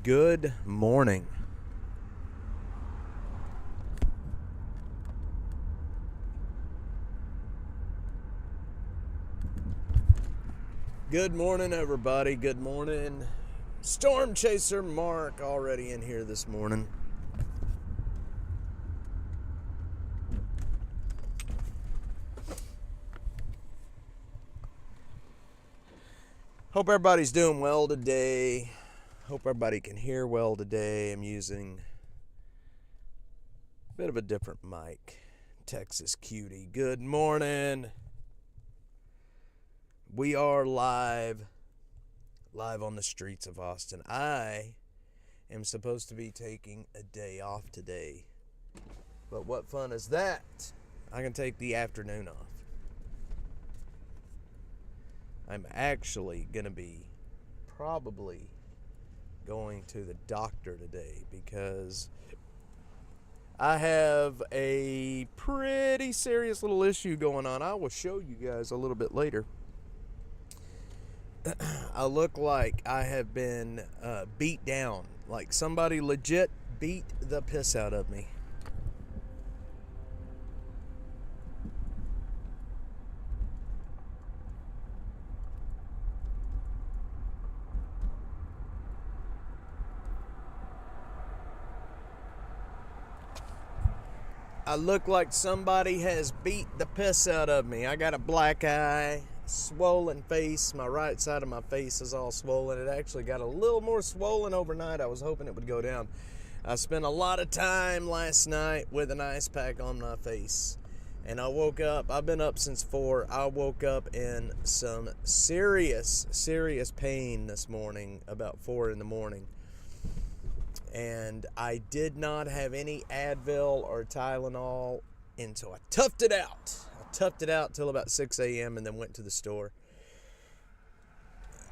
Good morning. Good morning, everybody. Good morning. Storm Chaser Mark already in here this morning. Hope everybody's doing well today. Hope everybody can hear well today. I'm using a bit of a different mic. Texas Cutie. Good morning. We are live on the streets of Austin. I am supposed to be taking a day off today. But what fun is that? I can take the afternoon off. I'm actually going to be probably going to the doctor today because I have a pretty serious little issue going on. I will show you guys a little bit later. I look like I have been beat down, like somebody legit beat the piss out of me. I look like somebody has beat the piss out of me. I got a black eye, swollen face. My right side of my face is all swollen. It actually got a little more swollen overnight. I was hoping it would go down. I spent a lot of time last night with an ice pack on my face. And I woke up, I've been up since 4. I woke up in some serious pain this morning, about 4 in the morning. And I did not have any Advil or Tylenol, and so I toughed it out. I toughed it out till about 6 a.m. and then went to the store.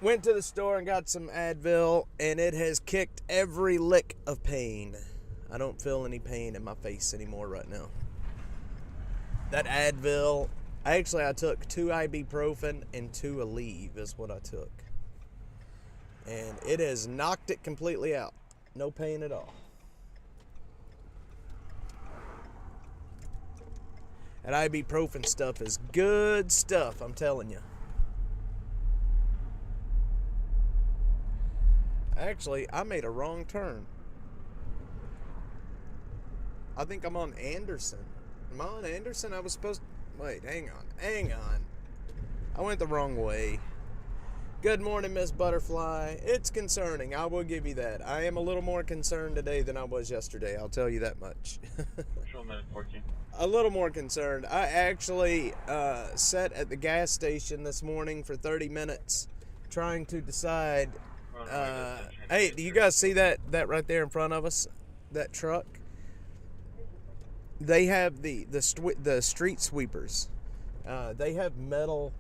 Went to the store and got some Advil, and it has kicked every lick of pain. I don't feel any pain in my face anymore right now. That Advil, I took 2 ibuprofen and 2 Aleve is what I took. And it has knocked it completely out. No pain at all. That ibuprofen stuff is good stuff, I'm telling you. Actually, I made a wrong turn. I think I'm on Anderson. Am I on Anderson? I was supposed to... Wait, hang on. I went the wrong way. Good morning, Miss Butterfly. It's concerning. I will give you that. I am a little more concerned today than I was yesterday. I'll tell you that much. A little more concerned. I actually sat at the gas station this morning for 30 minutes trying to decide. Hey, do you guys see that right there in front of us? That truck? They have the street sweepers. They have metal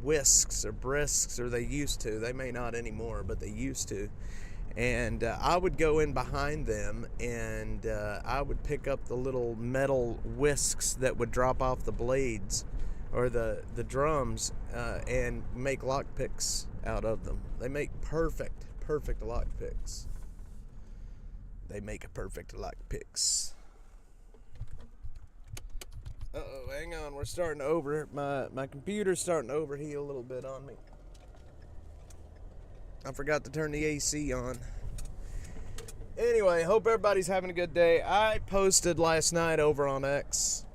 whisks or brisks, or they used to. They may not anymore, but they used to. And I would go in behind them, and I would pick up the little metal whisks that would drop off the blades or the drums and make lock picks out of them. They make perfect lock picks. They make a perfect lock picks. Uh-oh, hang on. We're starting to my computer's starting to overheat a little bit on me. I forgot to turn the AC on. Anyway, hope everybody's having a good day. I posted last night over on X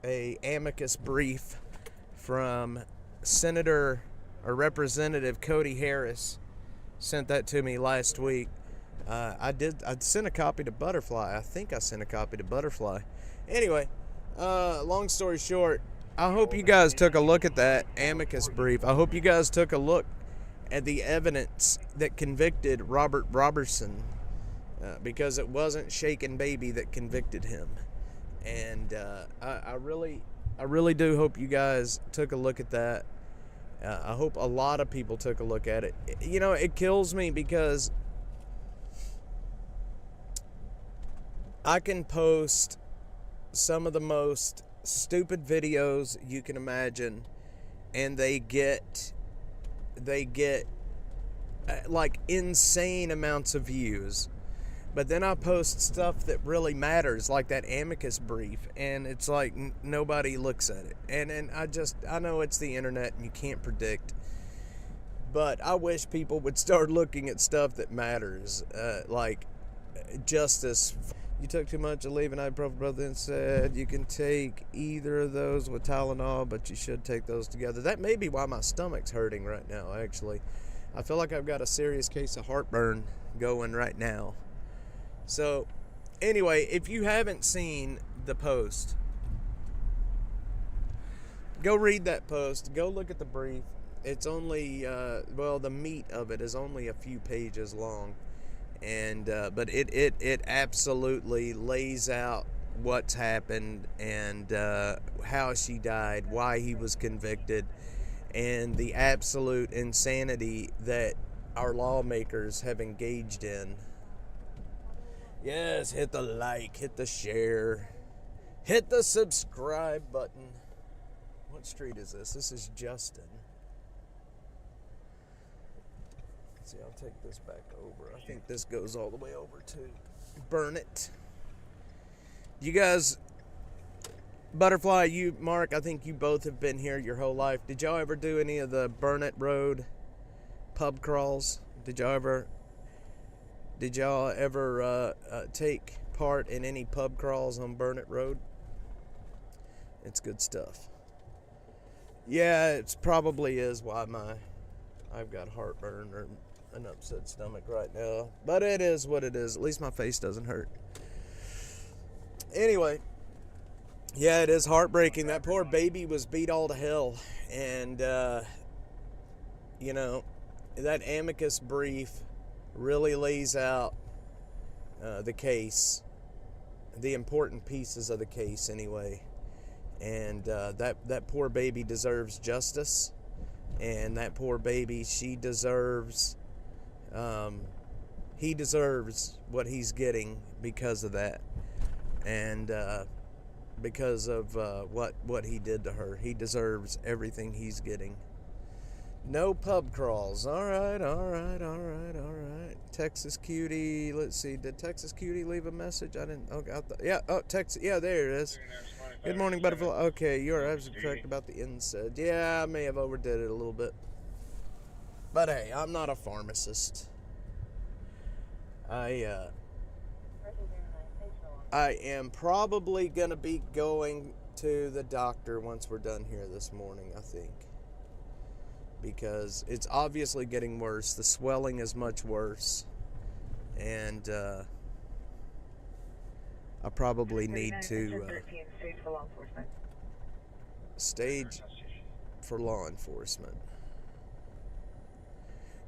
a amicus brief from Senator or Representative Cody Harris. Sent that to me last week. I'd sent a copy to Butterfly. I think I sent a copy to Butterfly. Anyway, long story short, I hope you guys took a look at that amicus brief. I hope you guys took a look at the evidence that convicted Robert Robertson, because it wasn't Shaken Baby that convicted him. And I really do hope you guys took a look at that. I hope a lot of people took a look at it. You know, it kills me because I can post some of the most stupid videos you can imagine, and they get like insane amounts of views. But then I post stuff that really matters, like that amicus brief, and it's like nobody looks at it. And I know it's the internet and you can't predict, but I wish people would start looking at stuff that matters, like justice. You took too much of leaving ibuprofen, brother, and said you can take either of those with Tylenol, but you should take those together. That may be why my stomach's hurting right now, actually. I feel like I've got a serious case of heartburn going right now. So, anyway, if you haven't seen the post, go read that post. Go look at the brief. It's only, the meat of it is only a few pages long. And but it absolutely lays out what's happened and how she died, why he was convicted, and the absolute insanity that our lawmakers have engaged in. Yes, hit the like, hit the share, hit the subscribe button. What street is this? This is Justin. Let's see, I'll take this back over. I think this goes all the way over to Burnett. You guys, Butterfly, you, Mark, I think you both have been here your whole life. Did y'all ever do any of the Burnett Road pub crawls? Did y'all ever take part in any pub crawls on Burnett Road? It's good stuff. Yeah, it probably is why I've got heartburn or an upset stomach right now. But it is what it is. At least my face doesn't hurt. Anyway, yeah, it is heartbreaking. That poor baby was beat all to hell. And, that amicus brief really lays out the case, the important pieces of the case anyway. And that poor baby deserves justice. And that poor baby, he deserves what he's getting because of that. And because of what he did to her. He deserves everything he's getting. No pub crawls. All right. Texas Cutie. Let's see. Did Texas Cutie leave a message? I didn't. Texas. Yeah, there it is. Good morning, Butterfly. Okay, you're absolutely correct about the NSAID. Yeah, I may have overdid it a little bit. But hey, I'm not a pharmacist. I am probably going to be going to the doctor once we're done here this morning, I think. Because it's obviously getting worse. The swelling is much worse. And I probably need to stage for law enforcement.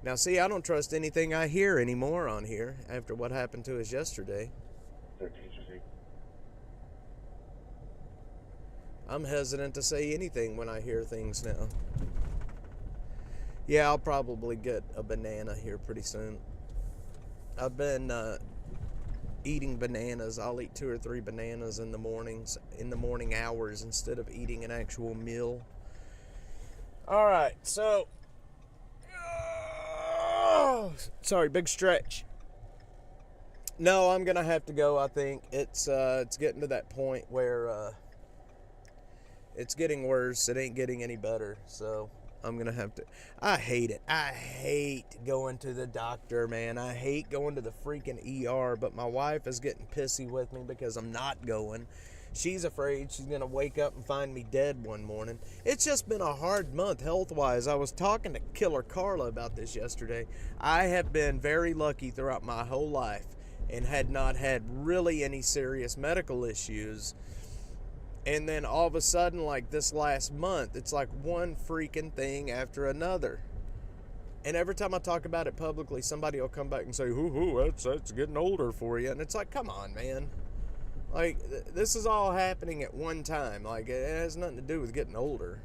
Now, see, I don't trust anything I hear anymore on here after what happened to us yesterday. I'm hesitant to say anything when I hear things now. Yeah, I'll probably get a banana here pretty soon. I've been eating bananas. I'll eat 2 or 3 bananas in the mornings, in the morning hours, instead of eating an actual meal. All right, so sorry, big stretch. No, I'm gonna have to go. I think it's getting to that point where it's getting worse. It ain't getting any better. So I'm gonna have to. I hate it. I hate going to the doctor, man. I hate going to the freaking ER. But my wife is getting pissy with me because I'm not going. She's afraid she's gonna wake up and find me dead one morning. It's just been a hard month health-wise. I was talking to Killer Carla about this yesterday. I have been very lucky throughout my whole life and had not had really any serious medical issues. And then all of a sudden, like this last month, it's like one freaking thing after another. And every time I talk about it publicly, somebody will come back and say, that's getting older for you. And it's like, come on, man. Like, this is all happening at one time. Like, it has nothing to do with getting older.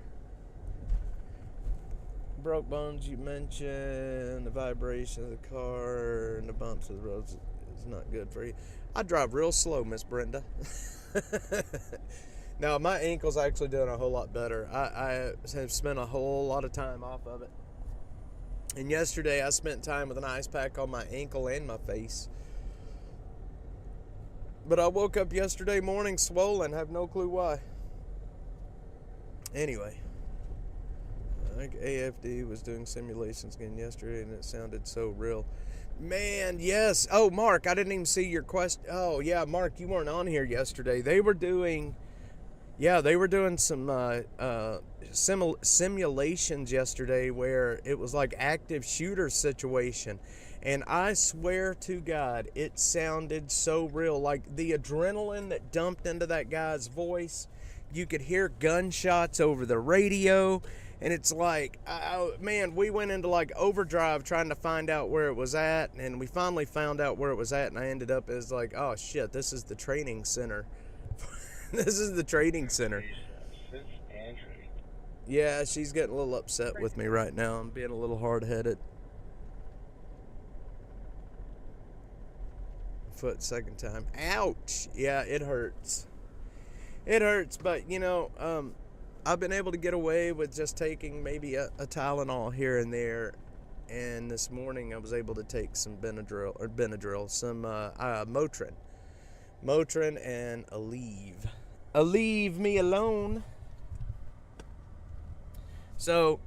Broke bones, you mentioned. The vibration of the car and the bumps of the roads is not good for you. I drive real slow, Miss Brenda. Now, my ankle's actually doing a whole lot better. I have spent a whole lot of time off of it. And yesterday I spent time with an ice pack on my ankle and my face. But I woke up yesterday morning swollen, have no clue why. Anyway, I think AFD was doing simulations again yesterday and it sounded so real. Man, yes. Oh, Mark, I didn't even see your question. Oh, yeah, Mark, you weren't on here yesterday. They were doing some simulations yesterday where it was like active shooter situation. And I swear to God, it sounded so real. Like the adrenaline that dumped into that guy's voice. You could hear gunshots over the radio. And it's like, man, we went into like overdrive trying to find out where it was at. And we finally found out where it was at. And I ended up as like, oh shit, this is the training center. This is the training center. Yeah, she's getting a little upset with me right now. I'm being a little hard-headed. Foot second time. Ouch! Yeah, it hurts. It hurts, but you know, I've been able to get away with just taking maybe a Tylenol here and there. And this morning I was able to take some Benadryl, some Motrin. Motrin and Aleve. Leave me alone. So,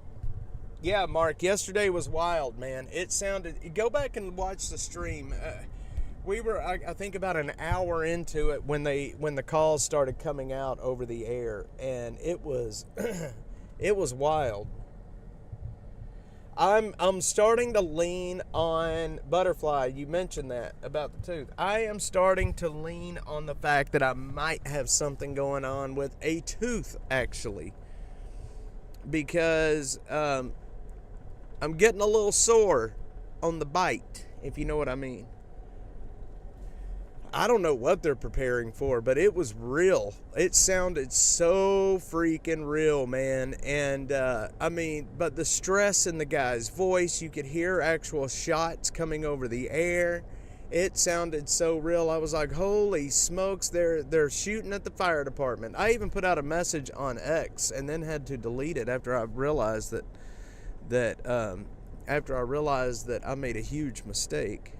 yeah, Mark, yesterday was wild, man. It sounded, go back and watch the stream. We were, I think, about an hour into it when the calls started coming out over the air, and it was, it was wild. I'm starting to lean on Butterfly. You mentioned that about the tooth. I am starting to lean on the fact that I might have something going on with a tooth, actually, because I'm getting a little sore on the bite, if you know what I mean. I don't know what they're preparing for, but it was real. It sounded so freaking real, man. And, I mean, but the stress in the guy's voice, you could hear actual shots coming over the air. It sounded so real. I was like, holy smokes, they're shooting at the fire department. I even put out a message on X and then had to delete it after I realized that I made a huge mistake.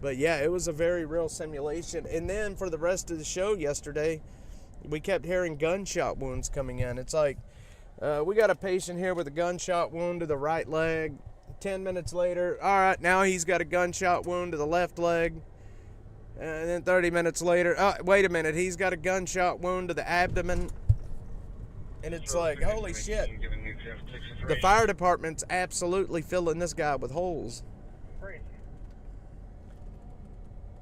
But yeah, it was a very real simulation. And then for the rest of the show yesterday, we kept hearing gunshot wounds coming in. It's like, we got a patient here with a gunshot wound to the right leg. 10 minutes later, all right, now he's got a gunshot wound to the left leg. And then 30 minutes later, wait a minute, he's got a gunshot wound to the abdomen. And it's like, holy shit. The fire department's absolutely filling this guy with holes.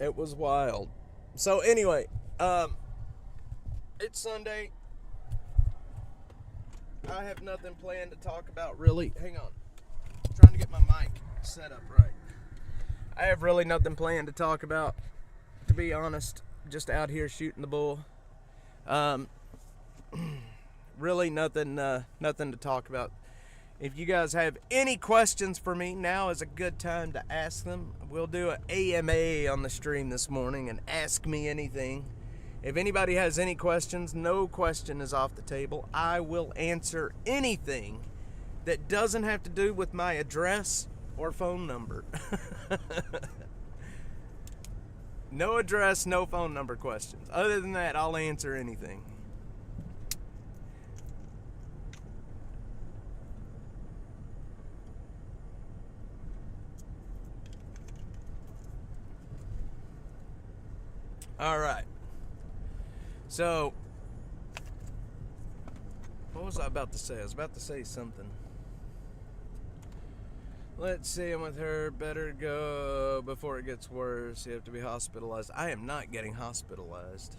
It was wild. So anyway, it's Sunday. I have nothing planned to talk about really. Hang on. I'm trying to get my mic set up right. I have really nothing planned to talk about, to be honest. Just out here shooting the bull. Really nothing to talk about. If you guys have any questions for me, now is a good time to ask them. We'll do an AMA on the stream this morning and ask me anything. If anybody has any questions, no question is off the table. I will answer anything that doesn't have to do with my address or phone number. No address, no phone number questions. Other than that, I'll answer anything. All right. So, what was I about to say? I was about to say something. Let's see, I'm with her. Better go before it gets worse. You have to be hospitalized. I am not getting hospitalized.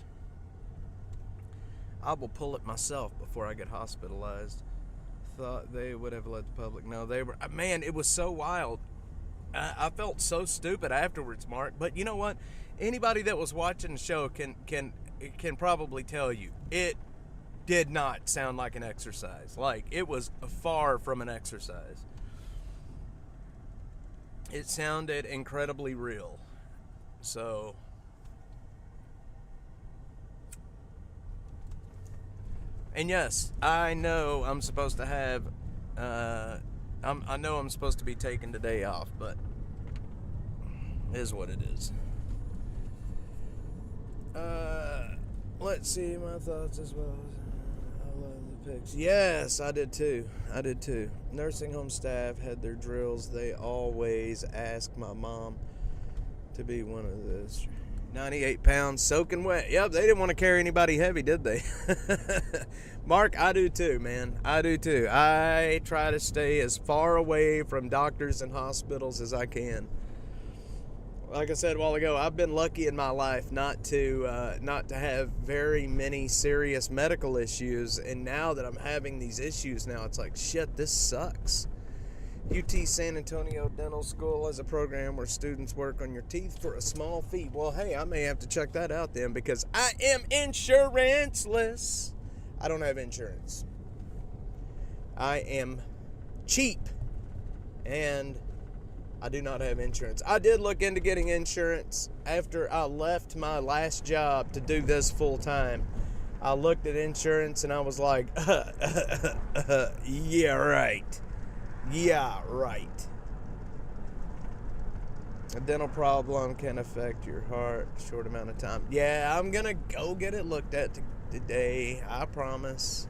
I will pull it myself before I get hospitalized. Thought they would have let the public know. They were, man, it was so wild. I felt so stupid afterwards, Mark. But you know what? Anybody that was watching the show can probably tell you it did not sound like an exercise. Like, it was far from an exercise. It sounded incredibly real. So, and yes, I know I'm supposed to have I know I'm supposed to be taking today off, but it is what it is. Let's see my thoughts as well. I love the pics. Yes, I did too. Nursing home staff had their drills. They always ask my mom to be one of those. 98 pounds, soaking wet. Yep, they didn't want to carry anybody heavy, did they? Mark, I do too, man. I do too. I try to stay as far away from doctors and hospitals as I can. Like I said a while ago, I've been lucky in my life not to have very many serious medical issues, and now that I'm having these issues now, it's like, shit, this sucks. UT San Antonio Dental School has a program where students work on your teeth for a small fee. Well, hey, I may have to check that out then, because I am insurance-less. I don't have insurance. I am cheap, and I do not have insurance. I did look into getting insurance after I left my last job to do this full time. I looked at insurance and I was like, yeah, right. Yeah, right. A dental problem can affect your heart a short amount of time. Yeah, I'm going to go get it looked at today. I promise.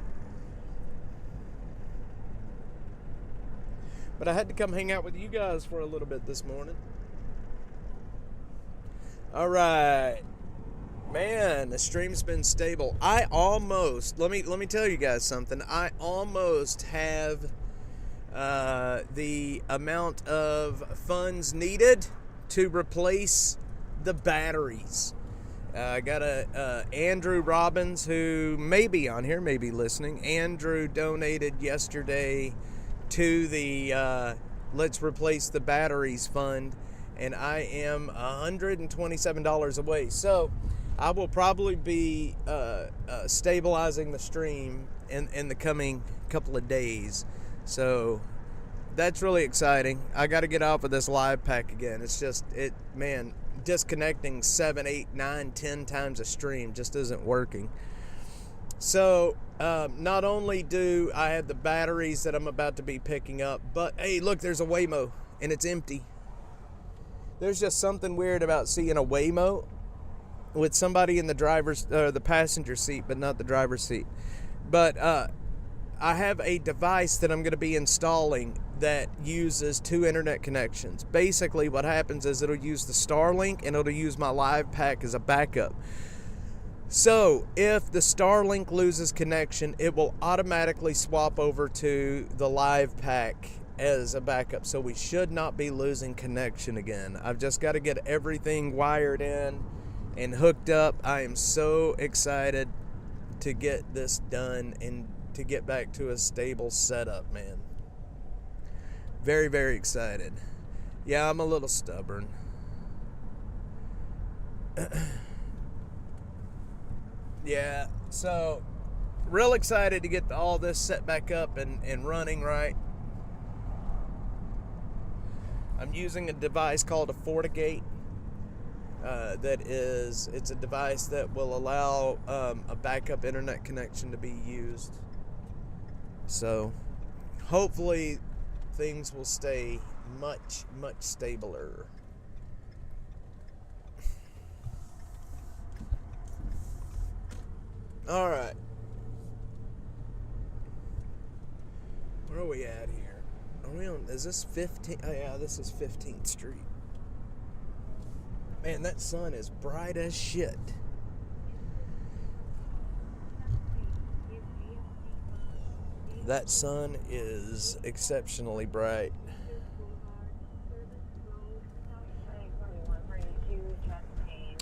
But I had to come hang out with you guys for a little bit this morning. All right. Man, the stream's been stable. I almost, let me tell you guys something. I almost have the amount of funds needed to replace the batteries. I got Andrew Robbins, who may be on here, may be listening. Andrew donated yesterday to the Let's Replace the Batteries fund, and I am $127 away. So I will probably be stabilizing the stream in the coming couple of days. So that's really exciting. I got to get off of this live pack again. It's just, disconnecting 7, 8, 9, 10 times a stream just isn't working. So not only do I have the batteries that I'm about to be picking up, but hey, look, there's a Waymo and it's empty. There's just something weird about seeing a Waymo with somebody in the passenger seat, but not the driver's seat. But I have a device that I'm going to be installing that uses 2 internet connections. Basically, what happens is it'll use the Starlink and it'll use my live pack as a backup. So if the Starlink loses connection, it will automatically swap over to the live pack as a backup. So we should not be losing connection again. I've just got to get everything wired in and hooked up. I am so excited to get this done and to get back to a stable setup, man. Very, very excited. Yeah, I'm a little stubborn. Yeah, so real excited to get all this set back up and running right. I'm using a device called a FortiGate. It's a device that will allow a backup internet connection to be used. So hopefully things will stay much, much stabler. All right. Where are we at here? Are we on, is this 15th? Oh yeah, this is 15th Street. Man, that sun is bright as shit. That sun is exceptionally bright.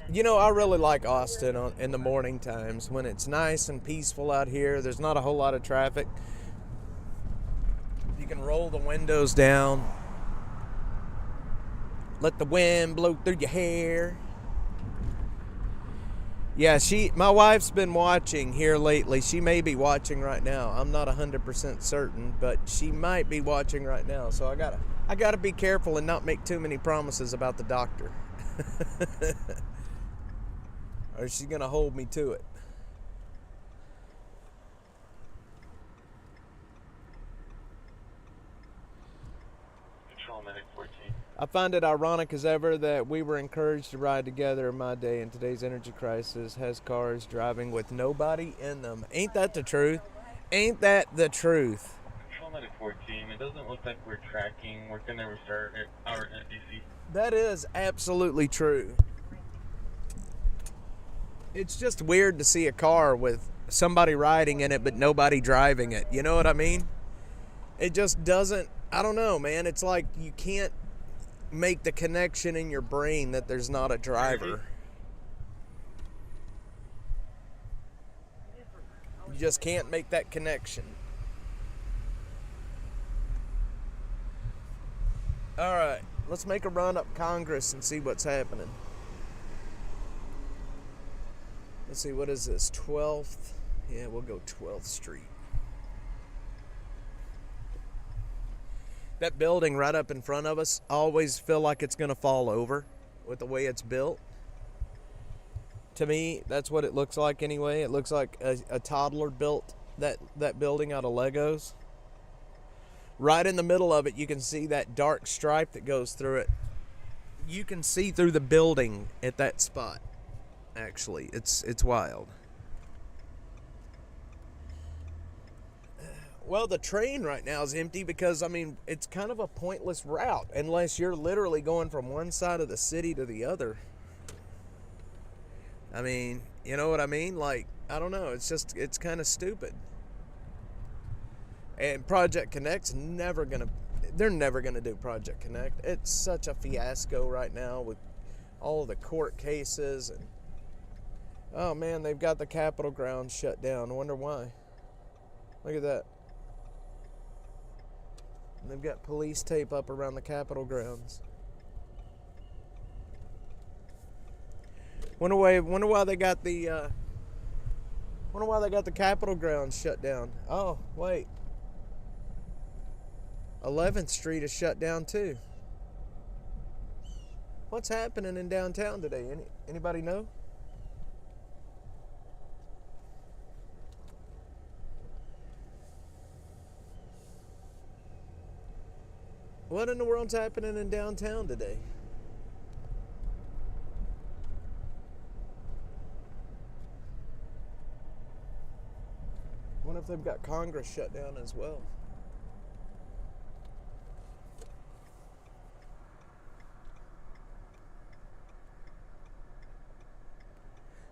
You know, I really like Austin in the morning times when it's nice and peaceful out here. There's not a whole lot of traffic. You can roll the windows down. Let the wind blow through your hair. Yeah, my wife's been watching here lately. She may be watching right now. I'm not 100% certain, but she might be watching right now. So I gotta be careful and not make too many promises about the doctor. Or she's gonna hold me to it. I find it ironic as ever that we were encouraged to ride together in my day, and today's energy crisis has cars driving with nobody in them. Ain't that the truth? Ain't that the truth? Control 914, it doesn't look like we're tracking. We're going to restart our NDC. That is absolutely true. It's just weird to see a car with somebody riding in it but nobody driving it. You know what I mean? It just doesn't, I don't know, man. It's like you can't make the connection in your brain that there's not a driver. You just can't make that connection. All right, let's make a run up Congress and see what's happening. Let's see, what is this, 12th? Yeah, we'll go 12th Street. That building right up in front of us, I always feel like it's going to fall over with the way it's built. To me, that's what it looks like anyway. It looks like a toddler built that building out of Legos. Right in the middle of it, you can see that dark stripe that goes through it. You can see through the building at that spot. Actually, it's wild. Well, the train right now is empty because, I mean, it's kind of a pointless route unless you're literally going from one side of the city to the other. I mean, you know what I mean? Like, I don't know. It's kind of stupid. And Project Connect's they're never gonna do Project Connect. It's such a fiasco right now with all of the court cases and, oh man, they've got the Capitol grounds shut down. I wonder why. Look at that. And they've got police tape up around the Capitol grounds. Wonder why they got the Capitol grounds shut down. Oh, wait. 11th Street is shut down too. What's happening in downtown today? Anybody know? What in the world's happening in downtown today? I wonder if they've got Congress shut down as well.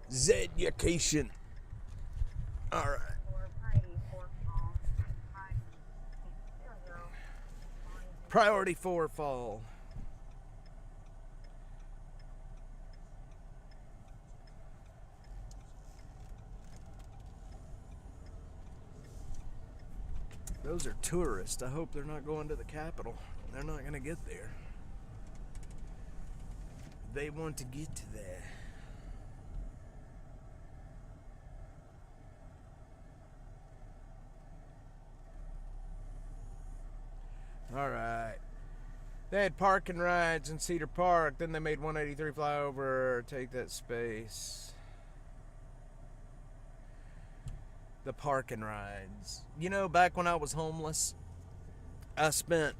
Zeducation. All right. Priority 4 fall. Those are tourists. I hope they're not going to the Capitol. They're not going to get there. They want to get to there. All right. They had parking rides in Cedar Park. Then they made 183 flyover. Take that space. The parking rides. You know, back when I was homeless, I spent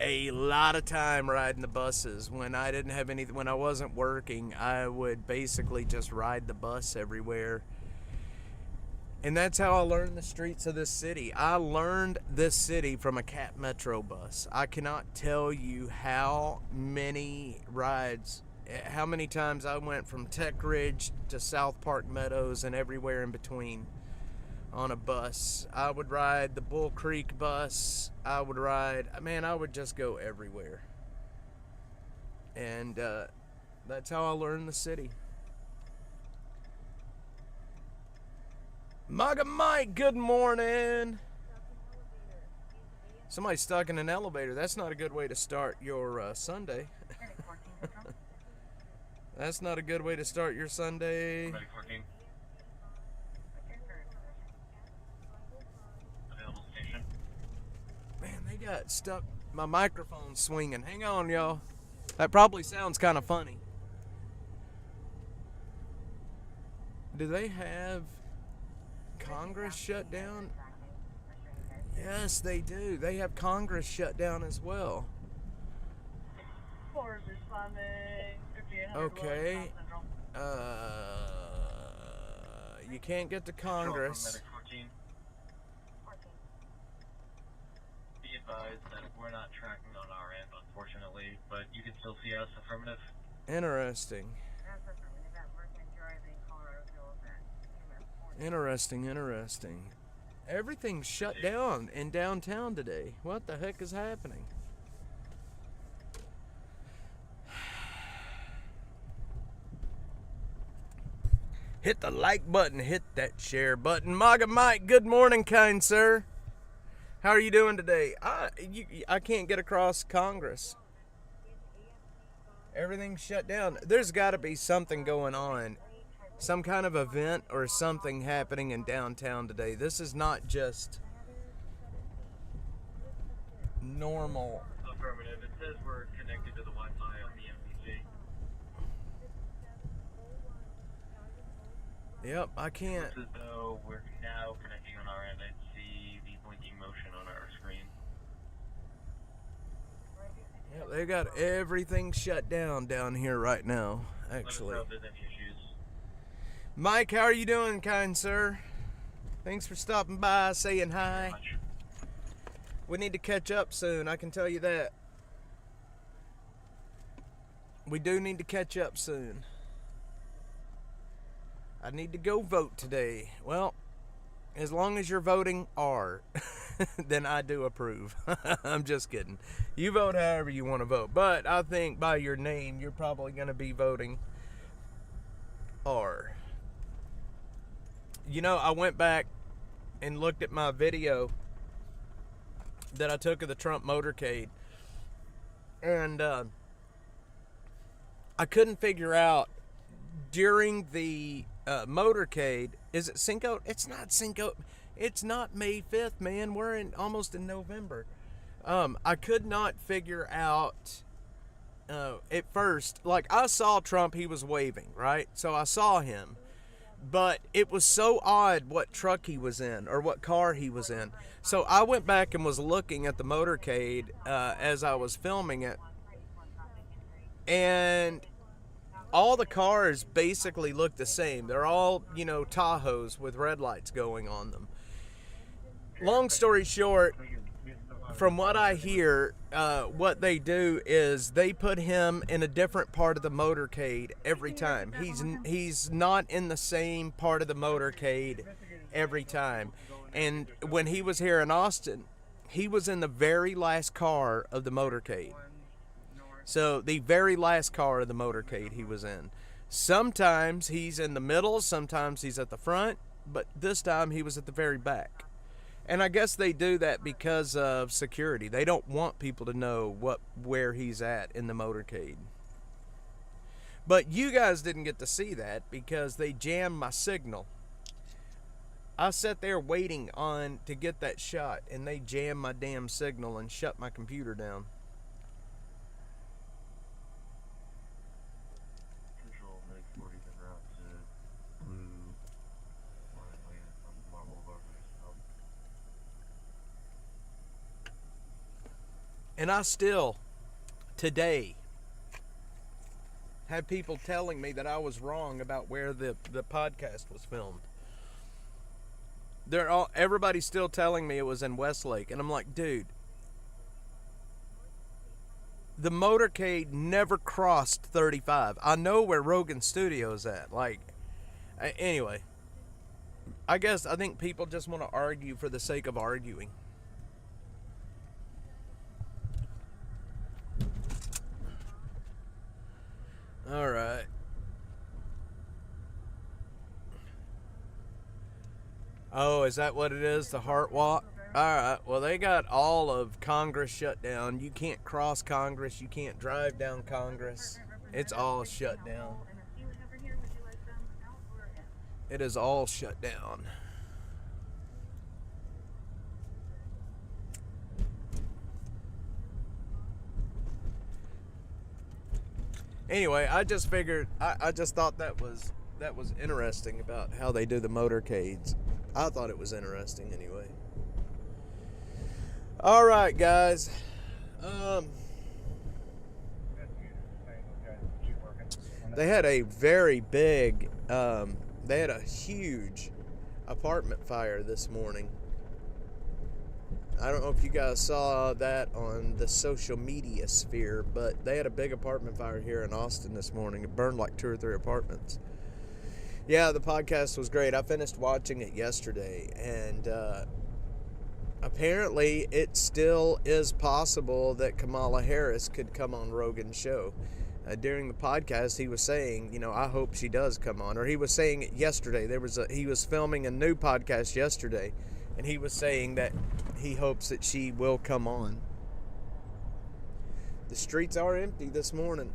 a lot of time riding the buses. When I didn't have when I wasn't working, I would basically just ride the bus everywhere. And that's how I learned the streets of this city. I learned this city from a Cat Metro bus. I cannot tell you how many rides, how many times I went from Tech Ridge to South Park Meadows and everywhere in between on a bus. I would ride the Bull Creek bus. I would just go everywhere. And that's how I learned the city. Mugga Mike, good morning. Somebody's stuck in an elevator. That's not a good way to start your Sunday. That's not a good way to start your Sunday. Man, they got stuck. My microphone's swinging. Hang on, y'all. That probably sounds kind of funny. Do they have Congress shut down? Yes, they do. They have Congress shut down as well. Okay. You can't get to Congress. Be advised that we're not tracking on our end, unfortunately, but you can still see us. Affirmative. Interesting. Interesting. Everything's shut down in downtown today. What the heck is happening? Hit the like button, hit that share button. MAGA Mike, good morning, kind sir. How are you doing today? I can't get across Congress. Everything's shut down. There's got to be something going on. Some kind of event or something happening in downtown today. This is not just normal. Affirmative. It says we're connected to the Wi-Fi on the MPC. Yep, I can't. Looks as though we're now connecting on our end. I see the blinking motion on our screen. Yep, they got everything shut down here right now, actually. Let us know if there's any issues. Mike, how are you doing, kind sir? Thanks for stopping by, saying hi. We need to catch up soon, I can tell you that. We do need to catch up soon. I need to go vote today. Well, as long as you're voting R, then I do approve. I'm just kidding. You vote however you want to vote. But I think by your name, you're probably going to be voting R. You know, I went back and looked at my video that I took of the Trump motorcade. And I couldn't figure out during the motorcade, is it Cinco? It's not Cinco. It's not May 5th, man. We're almost in November. I could not figure out at first. Like, I saw Trump, he was waving, right? So I saw him. But it was so odd what truck he was in or what car he was in. So I went back and was looking at the motorcade as I was filming it. And all the cars basically look the same. They're all, you know, Tahoes with red lights going on them. Long story short, from what I hear, what they do is they put him in a different part of the motorcade every time. He's not in the same part of the motorcade every time. And when he was here in Austin, he was in the very last car of the motorcade. So the very last car of the motorcade he was in. Sometimes he's in the middle, sometimes he's at the front, but this time he was at the very back. And I guess they do that because of security. They don't want people to know where he's at in the motorcade. But you guys didn't get to see that because they jammed my signal. I sat there waiting to get that shot, and they jammed my damn signal and shut my computer down. And I still, today, have people telling me that I was wrong about where the podcast was filmed. Everybody's still telling me it was in Westlake. And I'm like, dude, the motorcade never crossed 35. I know where Rogan Studio's at. Like, anyway, I think people just want to argue for the sake of arguing. All right. Oh, is that what it is? The Heart Walk? All right. Well, they got all of Congress shut down. You can't cross Congress. You can't drive down Congress. It's all shut down. It is all shut down. Anyway, I just figured, I just thought that was interesting about how they do the motorcades. I thought it was interesting anyway. All right, guys. They had a very big, they had a huge apartment fire this morning. I don't know if you guys saw that on the social media sphere, but they had a big apartment fire here in Austin this morning. It burned like 2 or 3 apartments. Yeah, the podcast was great. I finished watching it yesterday, and apparently it still is possible that Kamala Harris could come on Rogan's show. During the podcast, he was saying, I hope she does come on. Or he was saying it yesterday. He was filming a new podcast yesterday, and he was saying that he hopes that she will come on. The streets are empty this morning.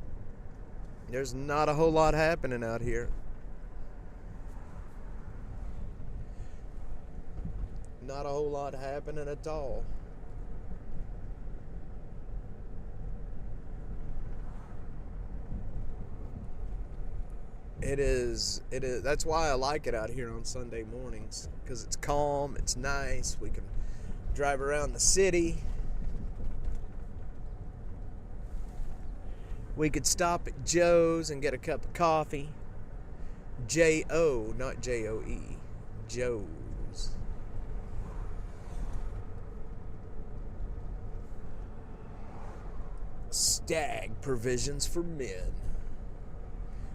There's not a whole lot happening out here. Not a whole lot happening at all. It is. That's why I like it out here on Sunday mornings, because it's calm, it's nice. We can drive around the city. We could stop at Joe's and get a cup of coffee. J-O, not J-O-E. Joe's. Stag provisions for men.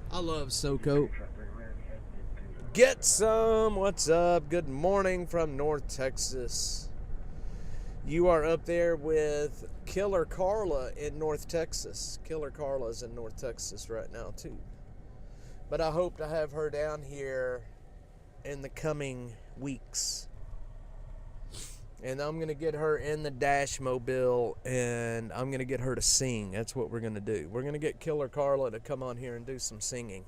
I love SoCo. Get some. What's up? Good morning from North Texas. You are up there with Killer Carla in North Texas. Killer Carla's in North Texas right now too. But I hope to have her down here in the coming weeks. And I'm going to get her in the Dash Mobile, and I'm going to get her to sing. That's what we're going to do. We're going to get Killer Carla to come on here and do some singing.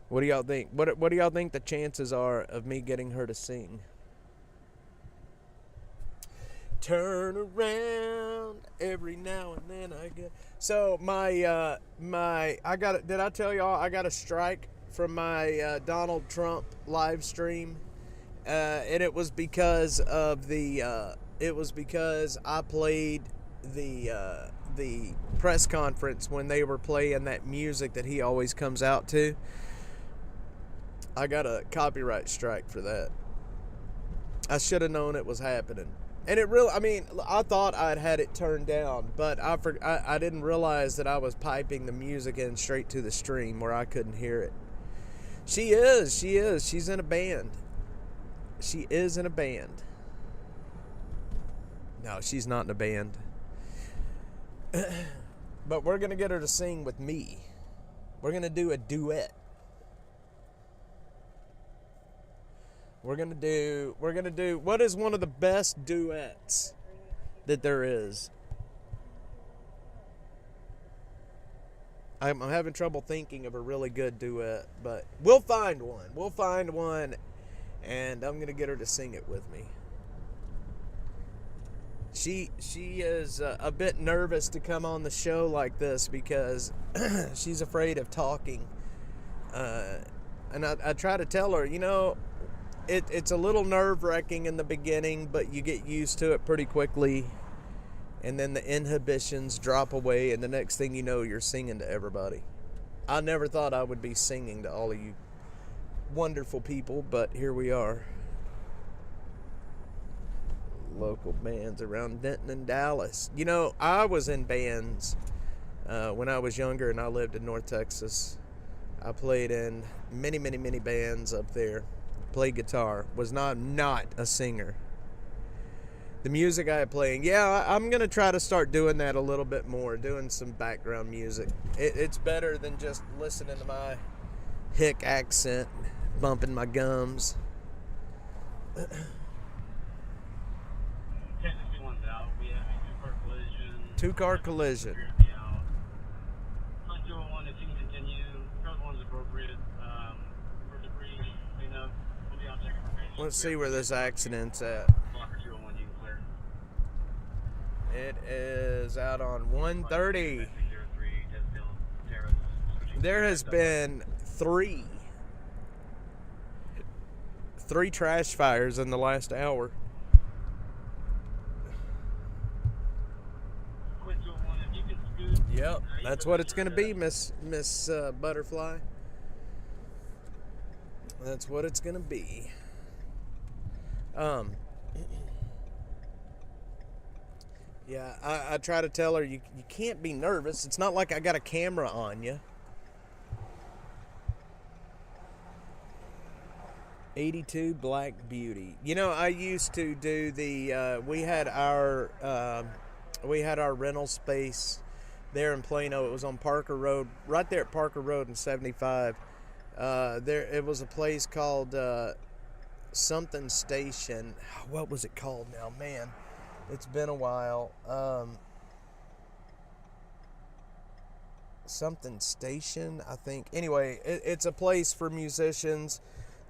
What do y'all think? What do y'all think the chances are of me getting her to sing? Turn around every now and then I get. So did I tell y'all I got a strike from my Donald Trump live stream, and it was because of it was because I played the press conference when they were playing that music that he always comes out to. I got a copyright strike for that. I should have known it was happening. And it really, I thought I'd had it turned down, but I didn't realize that I was piping the music in straight to the stream where I couldn't hear it. She is. She's in a band. She is in a band. No, she's not in a band. But we're going to get her to sing with me. We're going to do a duet. We're going to do, what is one of the best duets that there is? I'm having trouble thinking of a really good duet, but we'll find one, and I'm going to get her to sing it with me. She is a bit nervous to come on the show like this because she's afraid of talking. And I try to tell her, it's a little nerve-wracking in the beginning, but you get used to it pretty quickly. And then the inhibitions drop away, and the next thing you know, you're singing to everybody. I never thought I would be singing to all of you wonderful people, but here we are. Local bands around Denton and Dallas. I was in bands when I was younger, and I lived in North Texas. I played in many, many, many bands up there. Played guitar. Was not a singer. The music I playing, I'm going to try to start doing that a little bit more, doing some background music. It's better than just listening to my hick accent, bumping my gums. Technically one's out. We have a 2-car collision. 2-car collision. Plus 201, if you can continue, third one's appropriate. For debris cleanup, we'll be on second location. Let's see where this accident's at. Blocker 201, you can clear. It is out on 130. There has been three trash fires in the last hour. Quit 201, Yep, that's what it's gonna be, Miss Butterfly. That's what it's gonna be. Yeah, I try to tell her you can't be nervous. It's not like I got a camera on you. 82 Black Beauty. You know, I used to do the. We had our rental space there in Plano. It was on Parker Road, right there at Parker Road in 75. There, it was a place called something Station. What was it called now, man? It's been a while. Something Station, I think. Anyway, it's a place for musicians.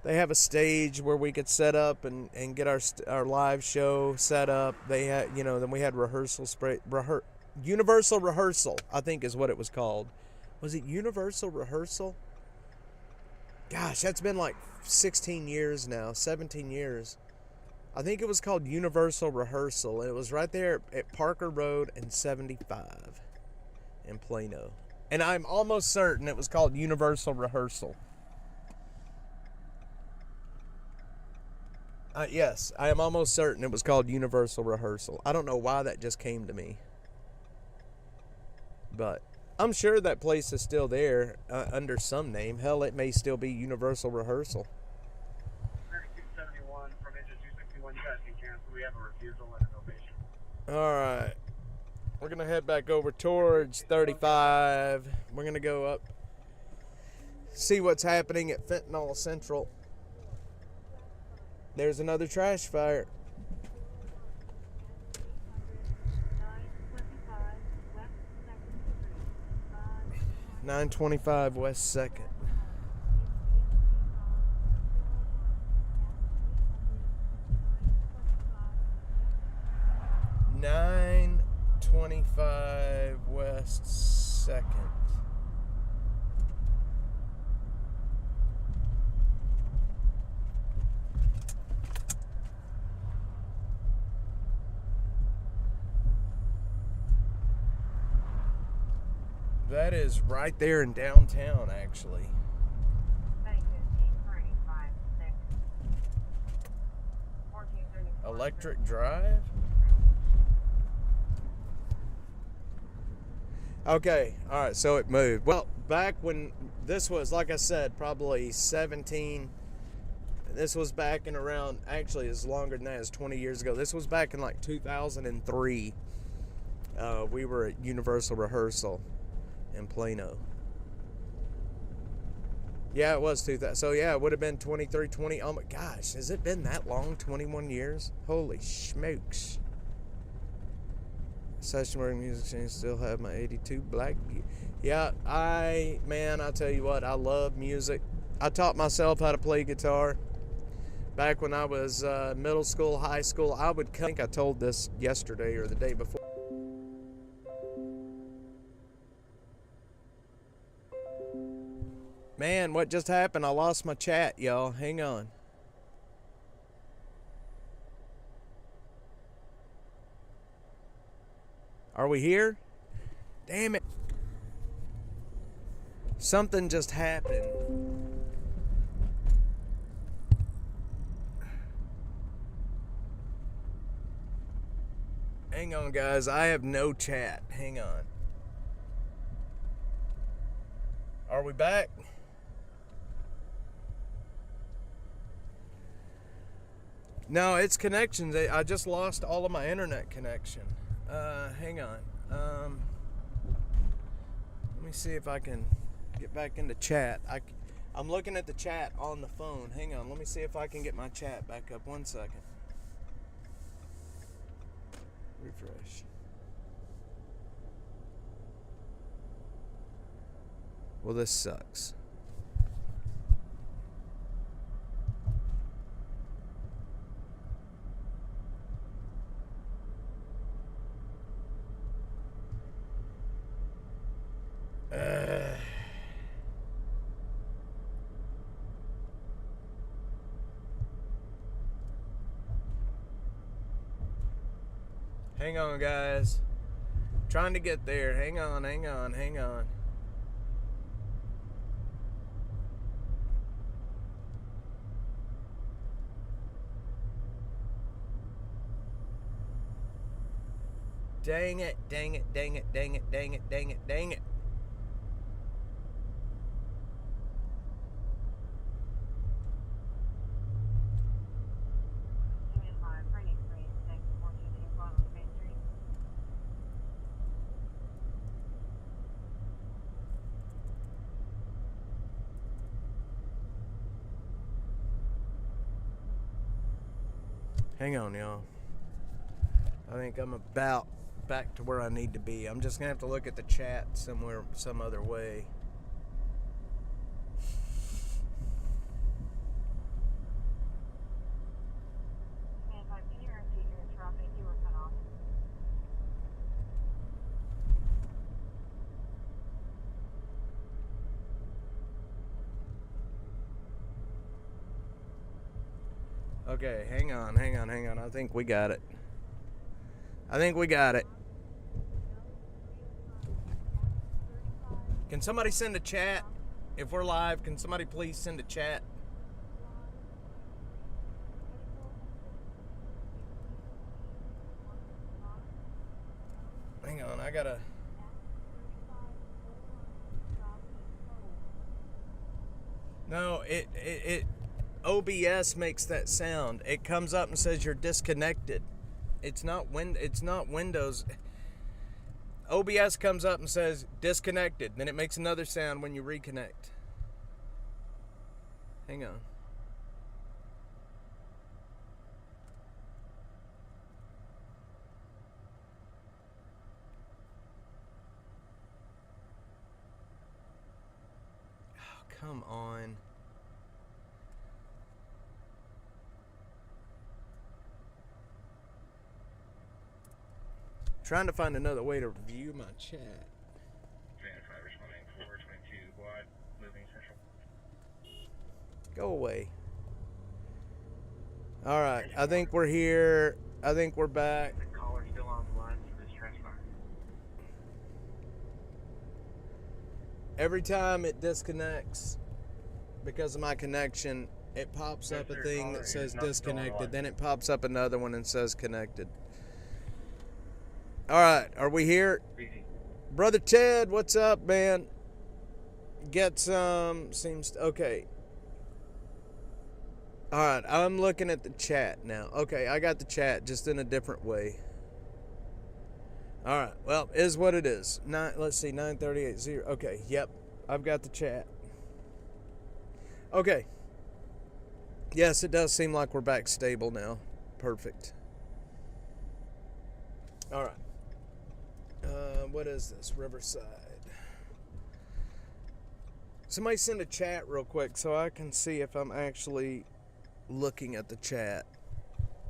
They have a stage where we could set up and get our live show set up. They had, then we had Universal Rehearsal, I think is what it was called. Was it Universal Rehearsal? Gosh, that's been like 16 years now, 17 years. I think it was called Universal Rehearsal, and it was right there at Parker Road and 75 in Plano. And I'm almost certain it was called Universal Rehearsal. Yes, I am almost certain it was called Universal Rehearsal. I don't know why that just came to me. But I'm sure that place is still there under some name. Hell, it may still be Universal Rehearsal. 271 from engine 261. You guys can cancel. We have a refusal and an ovation. All right. We're going to head back over towards 35. We're going to go up, see what's happening at Fentanyl Central. There's another trash fire. 925 West 2nd. West 2nd. That is right there in downtown, actually. Electric Drive? Okay, alright, so it moved. Well, back when this was, like I said, probably 17, this was back in around, actually it's longer than that, it's 20 years ago. This was back in like 2003. We were at Universal Rehearsal in Plano. Yeah, it was 2000. So yeah, it would have been 23, 20. Oh my gosh, has it been that long? 21 years? Holy smokes. Session work musician, still have my 82 Black Beauty. Yeah, I'll tell you what, I love music. I taught myself how to play guitar back when I was middle school, high school. I think I told this yesterday or the day before. Man, what just happened? I lost my chat, y'all. Hang on. Are we here? Damn it. Something just happened. Hang on, guys. I have no chat. Hang on. Are we back? No, it's connections. I just lost all of my internet connection. Hang on. Let me see if I can get back into chat. I'm looking at the chat on the phone. Hang on. Let me see if I can get my chat back up. 1 second. Refresh. Well, this sucks. Hang on, guys. Trying to get there. Hang on. Dang it. Hang on, y'all. I think I'm about back to where I need to be. I'm just gonna have to look at the chat somewhere, some other way. Okay, hang on. I think we got it. Can somebody send a chat? If we're live, can somebody please send a chat? Hang on, I gotta... No, it OBS makes that sound. It comes up and says you're disconnected. It's not Windows. OBS comes up and says disconnected. Then it makes another sound when you reconnect. Hang on. Oh, come on. Trying to find another way to view my chat. Go away. All right, I think we're here. I think we're back. The caller's still on the line for this trash fire. Every time it disconnects because of my connection, it pops up a thing that says disconnected. Then it pops up another one and says connected. All right, are we here? Brother Ted, what's up, man? Get some, seems, okay. All right, I'm looking at the chat now. Okay, I got the chat, just in a different way. All right, well, is what it is. Let's see, 938.0. Okay, yep, I've got the chat. Okay. Yes, it does seem like we're back stable now. Perfect. All right. What is this? Riverside. Somebody send a chat real quick so I can see if I'm actually looking at the chat.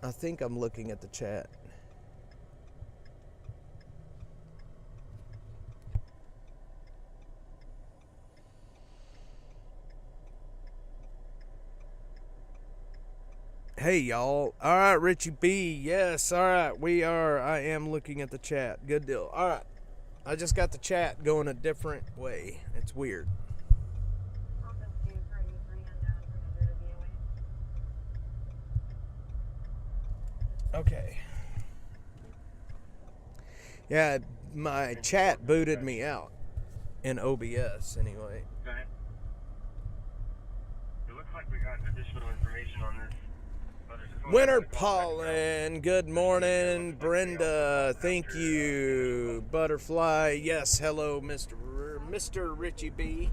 I think I'm looking at the chat. Hey, y'all. All right, Richie B. Yes, all right. I am looking at the chat. Good deal. All right. I just got the chat going a different way. It's weird. Okay. Yeah, my chat booted me out in OBS anyway. Okay. It looks like we got additional information on this. Winter Pollen, good morning. Brenda, thank you. Butterfly, yes, hello, Mr. Richie B.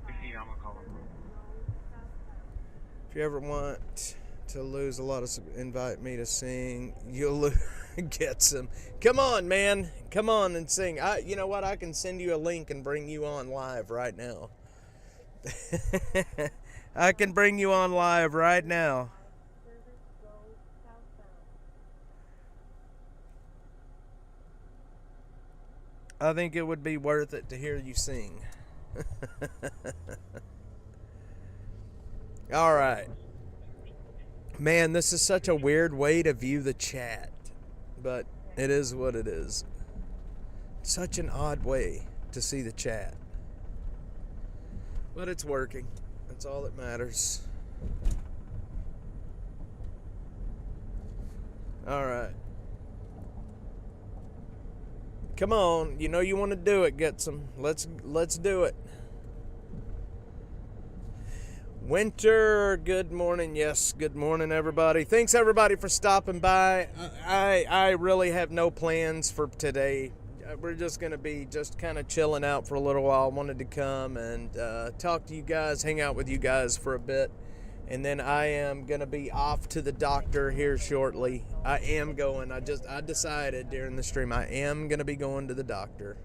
If you ever want to lose a lot of, invite me to sing. You'll get some. Come on, man. Come on and sing. You know what? I can send you a link and bring you on live right now. I can bring you on live right now. I think it would be worth it to hear you sing. All right. Man, this is such a weird way to view the chat, but it is what it is. Such an odd way to see the chat. But it's working. That's all that matters. Alright. Come on. You know you want to do it, get some. Let's do it. Winter, good morning. Yes, good morning, everybody. Thanks, everybody, for stopping by. I really have no plans for today. We're just going to be just kind of chilling out for a little while. I wanted to come and talk to you guys, hang out with you guys for a bit. And then I am going to be off to the doctor here shortly. I am going. I decided during the stream I am going to be going to the doctor.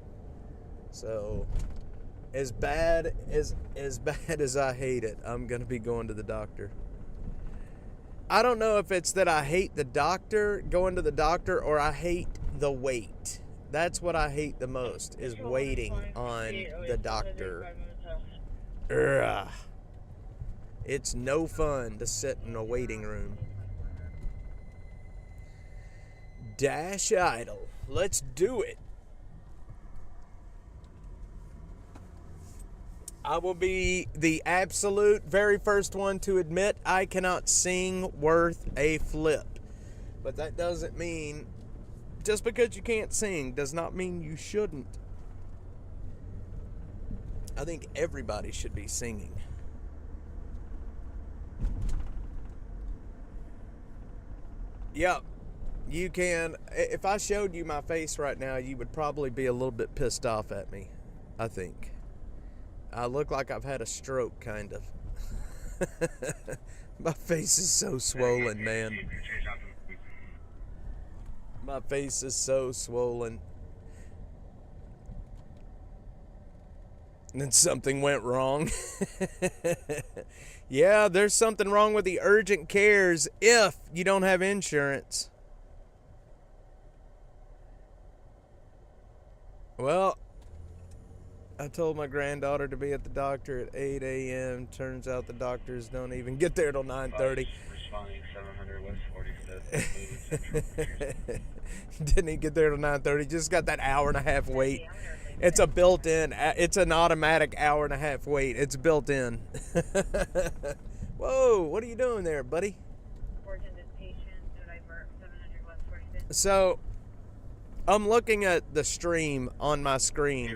So as bad as I hate it, I'm going to be going to the doctor. I don't know if it's that I hate the doctor, going to the doctor, or I hate the wait. That's what I hate the most, is waiting on the doctor. Ugh. It's no fun to sit in a waiting room. Dash idle. Let's do it. I will be the absolute very first one to admit I cannot sing worth a flip. But that doesn't mean, just because you can't sing does not mean you shouldn't. I think everybody should be singing. Yep, you can. If I showed you my face right now, you would probably be a little bit pissed off at me, I think. I look like I've had a stroke, kind of. My face is so swollen, man. My face is so swollen. And then something went wrong. Yeah, there's something wrong with the urgent cares if you don't have insurance. Well, I told my granddaughter to be at the doctor at 8 a.m. Turns out the doctors don't even get there till 9:30. Didn't even get there till 9:30. Just got that hour and a half wait. It's a built-in. It's an automatic hour and a half wait. It's built in. Whoa, what are you doing there, buddy? So, I'm looking at the stream on my screen.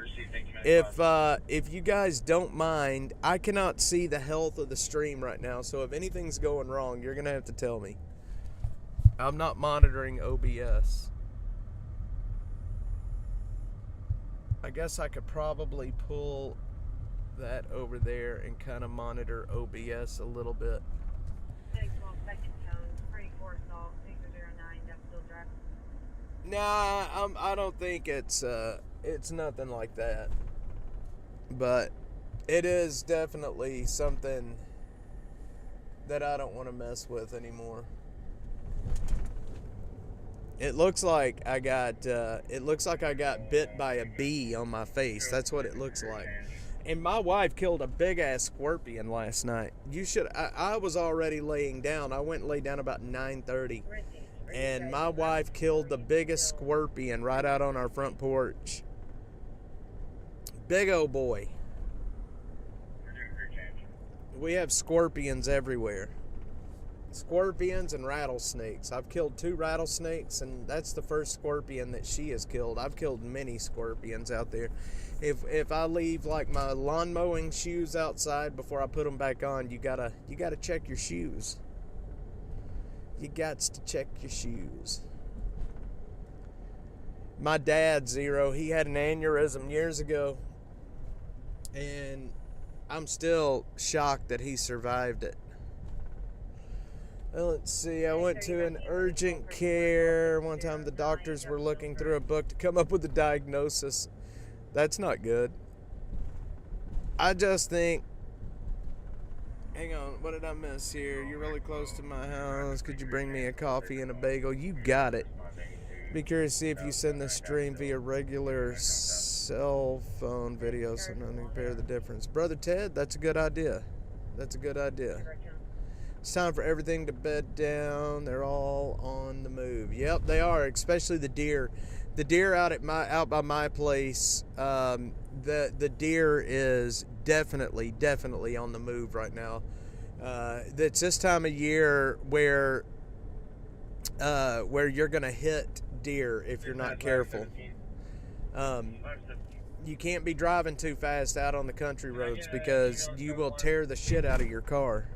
If you guys don't mind, I cannot see the health of the stream right now. So if anything's going wrong, you're gonna have to tell me. I'm not monitoring OBS. I guess I could probably pull that over there and kind of monitor OBS a little bit. Nah, I don't think it's nothing like that. But it is definitely something that I don't want to mess with anymore. It looks like I got bit by a bee on my face. That's what it looks like. And my wife killed a big ass scorpion last night. I was already laying down. I went and laid down about 9:30. And my wife killed the biggest scorpion right out on our front porch. Big old boy. We have scorpions everywhere. Scorpions and rattlesnakes. I've killed 2 rattlesnakes, and that's the first scorpion that she has killed. I've killed many scorpions out there. If I leave like my lawn mowing shoes outside before I put them back on, you gotta check your shoes. You gots to check your shoes. My dad, Zero, he had an aneurysm years ago, and I'm still shocked that he survived it. Well, let's see, I went to an urgent care. One time the doctors were looking through a book to come up with a diagnosis. That's not good. I just think, hang on, what did I miss here? You're really close to my house. Could you bring me a coffee and a bagel? You got it. Be curious to see if you send the stream via regular cell phone video so no one can compare the difference. Brother Ted, that's a good idea. That's a good idea. It's time for everything to bed down. They're all on the move. Yep, they are, especially the deer. The deer out by my place, the deer is definitely on the move right now. It's this time of year where you're gonna hit deer if you're not careful. You can't be driving too fast out on the country roads because you will tear the shit out of your car.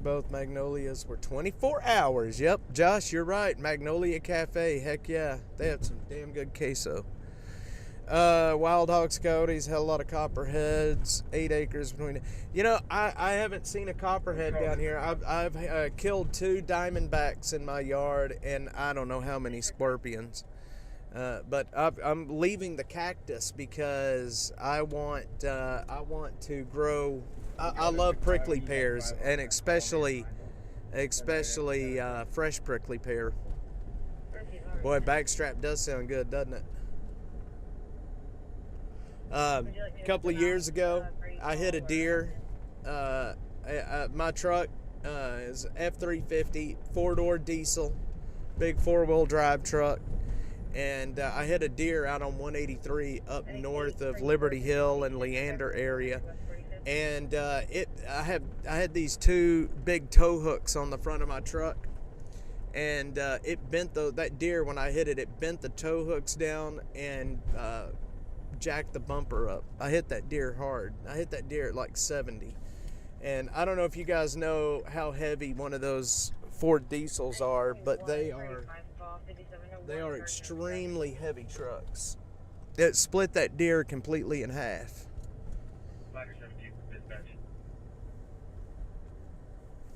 Both Magnolias were 24 hours. Yep, Josh, you're right. Magnolia Cafe. Heck yeah. They have some damn good queso. Wild hogs, coyotes, had a lot of copperheads. 8 acres between. You know, I haven't seen a copperhead down here. I've killed 2 diamondbacks in my yard, and I don't know how many scorpions. But I'm leaving the cactus because I want to grow. I love prickly pears, and especially fresh prickly pear. Boy, backstrap does sound good, doesn't it? A couple of years ago, I hit a deer. My truck is F350, 4-door diesel, big 4-wheel drive truck. And I hit a deer out on 183 up north of Liberty Hill and Leander area. And I had these 2 big tow hooks on the front of my truck, and it bent that deer when I hit it. It bent the tow hooks down and jacked the bumper up. I hit that deer hard. I hit that deer at like 70. And I don't know if you guys know how heavy one of those Ford diesels are, but they are extremely heavy trucks. It split that deer completely in half.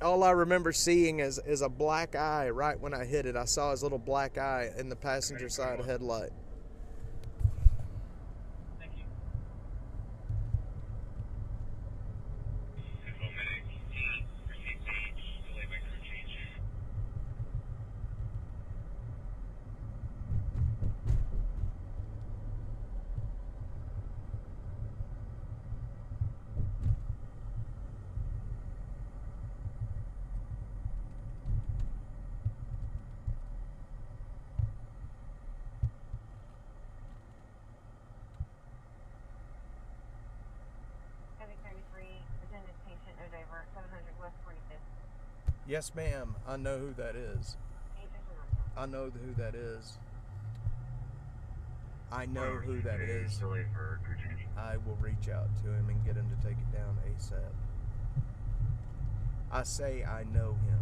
All I remember seeing is a black eye right when I hit it. I saw his little black eye in the passenger side headlight. Thank you. Yes, ma'am. I know who that is. I know who that is. I know who that is. I will reach out to him and get him to take it down ASAP. I say I know him.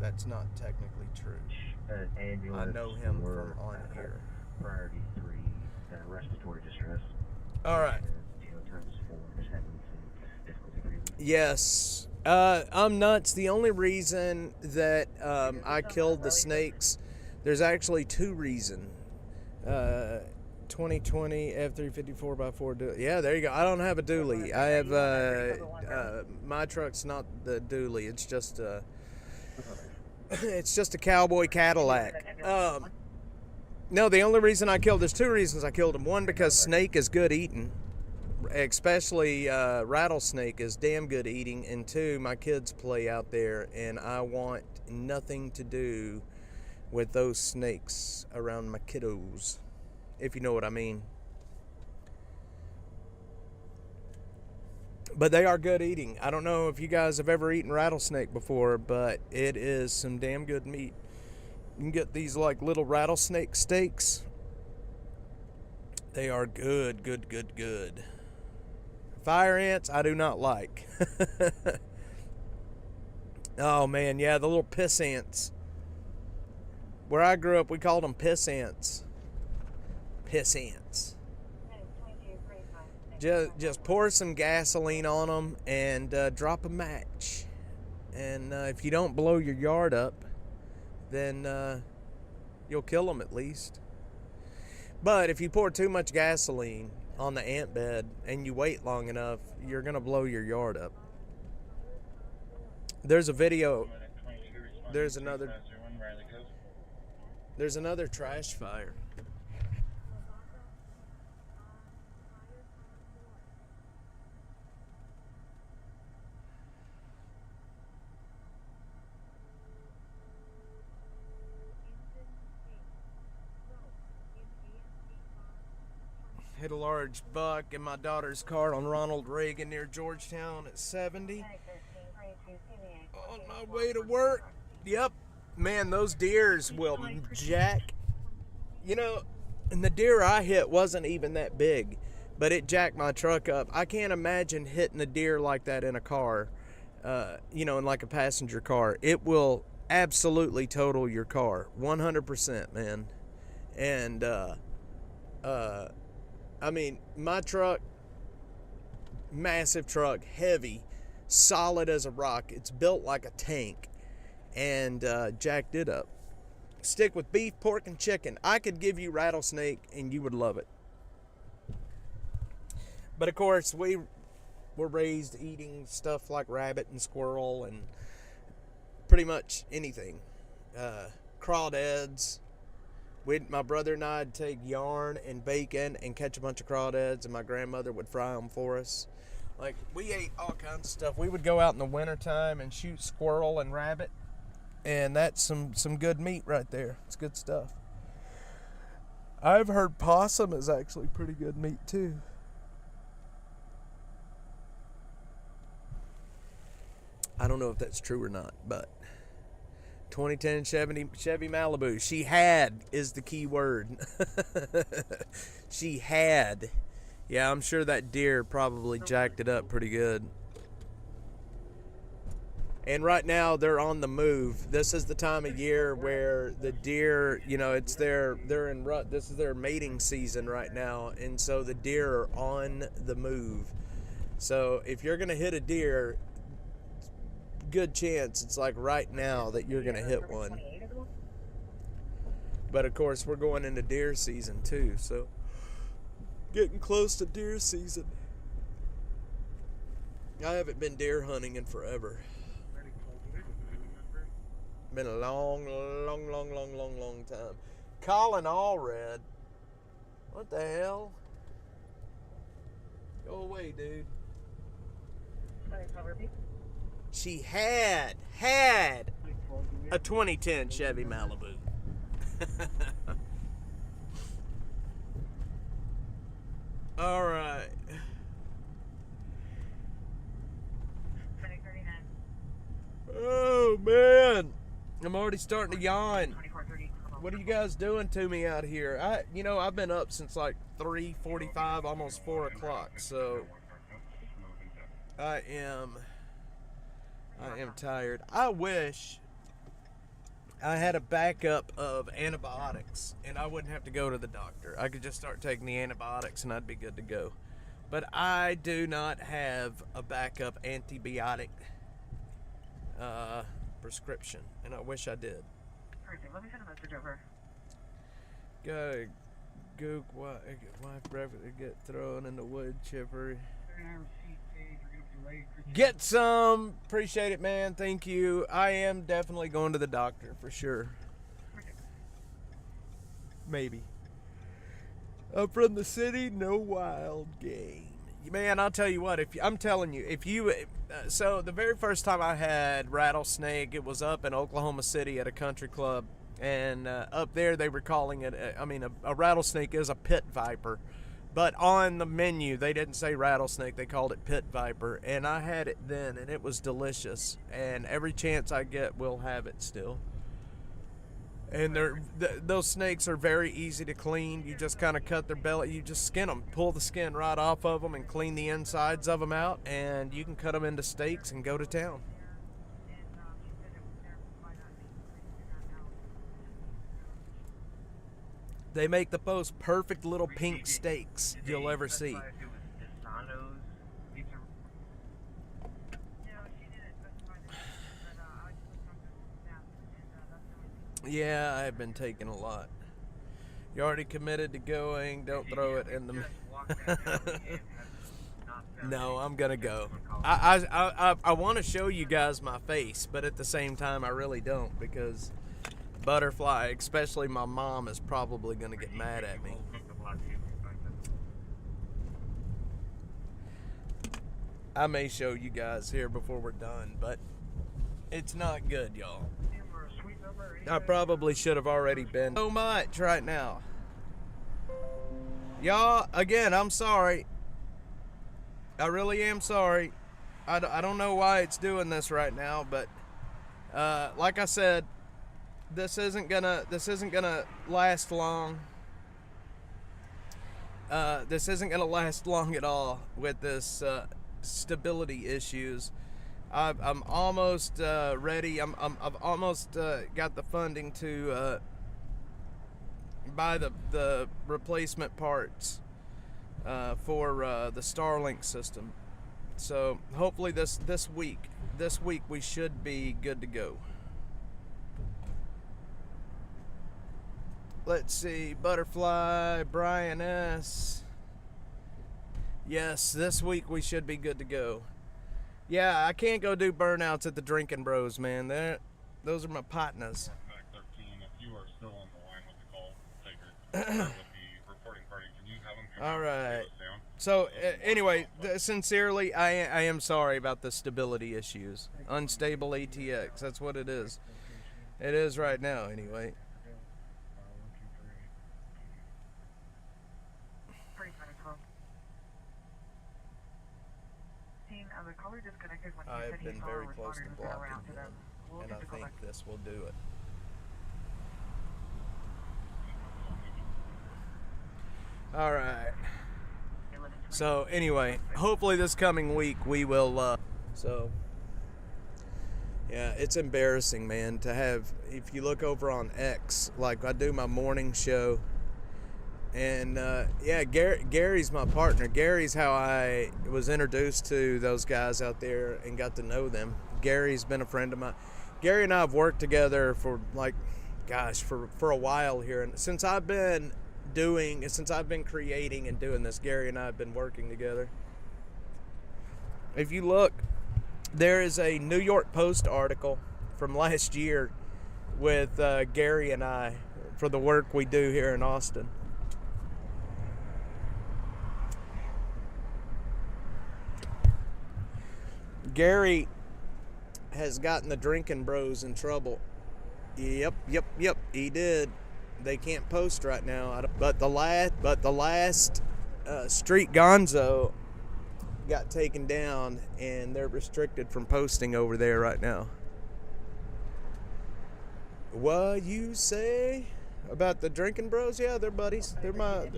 That's not technically true. I know him from on here. Priority 3, respiratory distress. All right. Yes. I'm nuts. The only reason that I killed the snakes, there's actually 2 reasons. 2020 F350 4x4 yeah, there you go. I don't have a dually. I have my truck's not the dually. It's just a cowboy Cadillac. No, the only reason I killed, there's 2 reasons I killed him. One, because snake is good eating, especially rattlesnake is damn good eating. And 2, my kids play out there, and I want nothing to do with those snakes around my kiddos, if you know what I mean. But they are good eating. I don't know if you guys have ever eaten rattlesnake before, but it is some damn good meat. You can get these like little rattlesnake steaks. They are good. Fire ants, I do not like. Oh man, yeah, the little piss ants. Where I grew up, we called them piss ants. Piss ants. Just pour some gasoline on them and drop a match. And if you don't blow your yard up, then you'll kill them at least. But if you pour too much gasoline on the ant bed and you wait long enough, you're going to blow your yard up. There's a video. There's another trash fire. Hit a large buck in my daughter's car on Ronald Reagan near Georgetown at 70. On my way to work. Yep. Man, those deers will jack. You know, and the deer I hit wasn't even that big, but it jacked my truck up. I can't imagine hitting a deer like that in a car, in like a passenger car. It will absolutely total your car, 100%, man. And, I mean, my truck, massive truck, heavy, solid as a rock. It's built like a tank, and jacked it up. Stick with beef, pork, and chicken. I could give you rattlesnake, and you would love it. But of course, we were raised eating stuff like rabbit and squirrel and pretty much anything. Crawdads. My brother and I'd take yarn and bacon and catch a bunch of crawdads, and my grandmother would fry them for us. Like, we ate all kinds of stuff. We would go out in the wintertime and shoot squirrel and rabbit, and that's some good meat right there. It's good stuff. I've heard possum is actually pretty good meat too. I don't know if that's true or not, but 2010 Chevy Malibu. She had is the key word. She had. Yeah, I'm sure that deer probably jacked it up pretty good. And right now they're on the move. This is the time of year where the deer, they're in rut. This is their mating season right now, and so the deer are on the move. So if you're gonna hit a deer, good chance it's like right now that you're gonna hit one. But of course we're going into deer season too, so getting close to deer season. I haven't been deer hunting in forever. Been a long time. Colin Allred. What the hell? Go away, dude. She had a 2010 Chevy Malibu. All right. Oh man, I'm already starting to yawn. What are you guys doing to me out here? I've been up since like 3:45, almost 4 o'clock. So I am tired. I wish I had a backup of antibiotics and I wouldn't have to go to the doctor. I could just start taking the antibiotics and I'd be good to go. But I do not have a backup antibiotic prescription, and I wish I did. Perfect. Let me send a message over. Gotta gook wife get thrown in the wood chipper. Get some. Appreciate it, man. Thank you. I am definitely going to the doctor for sure. Maybe. I'm from the city, no wild game. Man, I'll tell you what. So the very first time I had rattlesnake, it was up in Oklahoma City at a country club, and up there they were calling it. A rattlesnake is a pit viper. But on the menu, they didn't say rattlesnake. They called it pit viper. And I had it then, and it was delicious. And every chance I get, we'll have it still. And those snakes are very easy to clean. You just kind of cut their belly. You just skin them. Pull the skin right off of them and clean the insides of them out. And you can cut them into steaks and go to town. They make the most perfect little pink steaks you'll ever see. Yeah, I've been taking a lot. You already committed to going. Don't throw it in the... No, I'm gonna go. I want to show you guys my face, but at the same time I really don't, because Butterfly, especially my mom, is probably gonna get mad at me. I may show you guys here before we're done, but it's not good, y'all. I probably should have already been so much right now. Y'all, again, I'm sorry. I really am sorry. I don't know why it's doing this right now, but like I said, this isn't gonna last long. This isn't gonna last long at all with this stability issues. I'm almost ready. I've almost got the funding to buy the replacement parts for the Starlink system. So hopefully this week we should be good to go. Let's see, Butterfly, Brian S. Yes, this week we should be good to go. Yeah, I can't go do burnouts at the Drinking Bros, man. Those are my partners. Back 13, if you are still on the line with the call taker with the reporting party, can you have them come All out right. and sit us down? So anyway, sincerely, I am sorry about the stability issues. Unstable ATX, that's what it is. It is right now, anyway. I've been very close to blocking him, and I think this will do it. All right. So anyway, hopefully this coming week we will. Yeah, it's embarrassing, man, to have. If you look over on X, like I do my morning show, and yeah, Gary's my partner. Gary's how I was introduced to those guys out there and got to know them. Gary's been a friend of mine. Gary and I have worked together for for a while here, and since I've been creating and doing this, Gary and I have been working together. If you look, there is a New York Post article from last year with Gary and I for the work we do here in Austin. Gary has gotten the Drinking Bros in trouble. Yep, he did. They can't post right now. But the last Street Gonzo got taken down, and they're restricted from posting over there right now. What you say about the Drinking Bros? Yeah, they're buddies. They're my.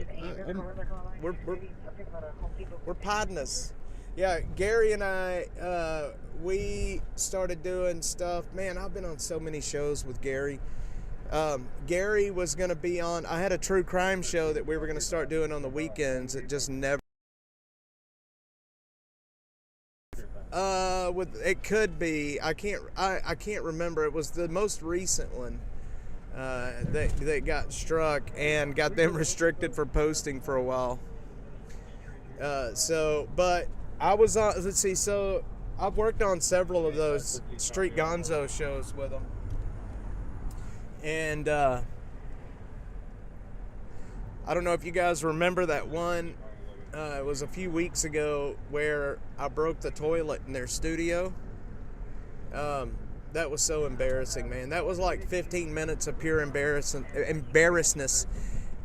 We're partners. Yeah, Gary and I, we started doing stuff. Man, I've been on so many shows with Gary. Gary was going to be on. I had a true crime show that we were going to start doing on the weekends. It just never. It could be. I can't remember. It was the most recent one that got struck and got them restricted for posting for a while. But I was on. Let's see. So I've worked on several of those Street Gonzo shows with them, and I don't know if you guys remember that one. It was a few weeks ago where I broke the toilet in their studio. That was so embarrassing, man. That was like 15 minutes of pure embarrassness.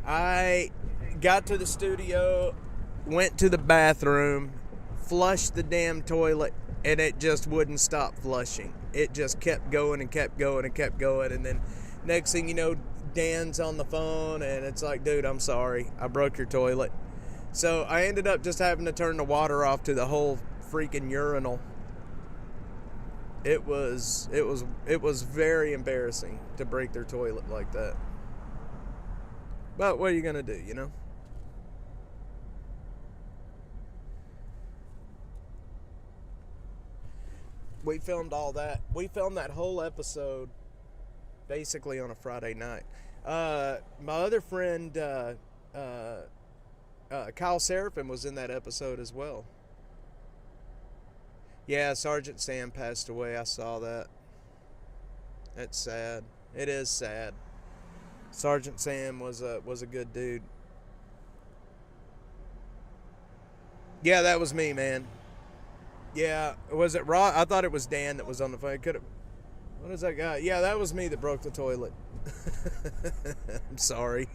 I got to the studio, went to the bathroom, flushed the damn toilet, and it just wouldn't stop flushing. It just kept going and kept going and kept going. And then next thing you know, Dan's on the phone, and it's like, dude, I'm sorry. I broke your toilet. So I ended up just having to turn the water off to the whole freaking urinal. It was very embarrassing to break their toilet like that. But what are you gonna do, you know? We filmed all that. We filmed that whole episode basically on a Friday night. My other friend, Kyle Seraphin, was in that episode as well. Yeah, Sergeant Sam passed away. I saw that. That's sad. It is sad. Sergeant Sam was a good dude. Yeah, that was me, man. Yeah, was it Rod? I thought it was Dan that was on the phone. Could have. What is that guy? Yeah, that was me that broke the toilet. I'm sorry.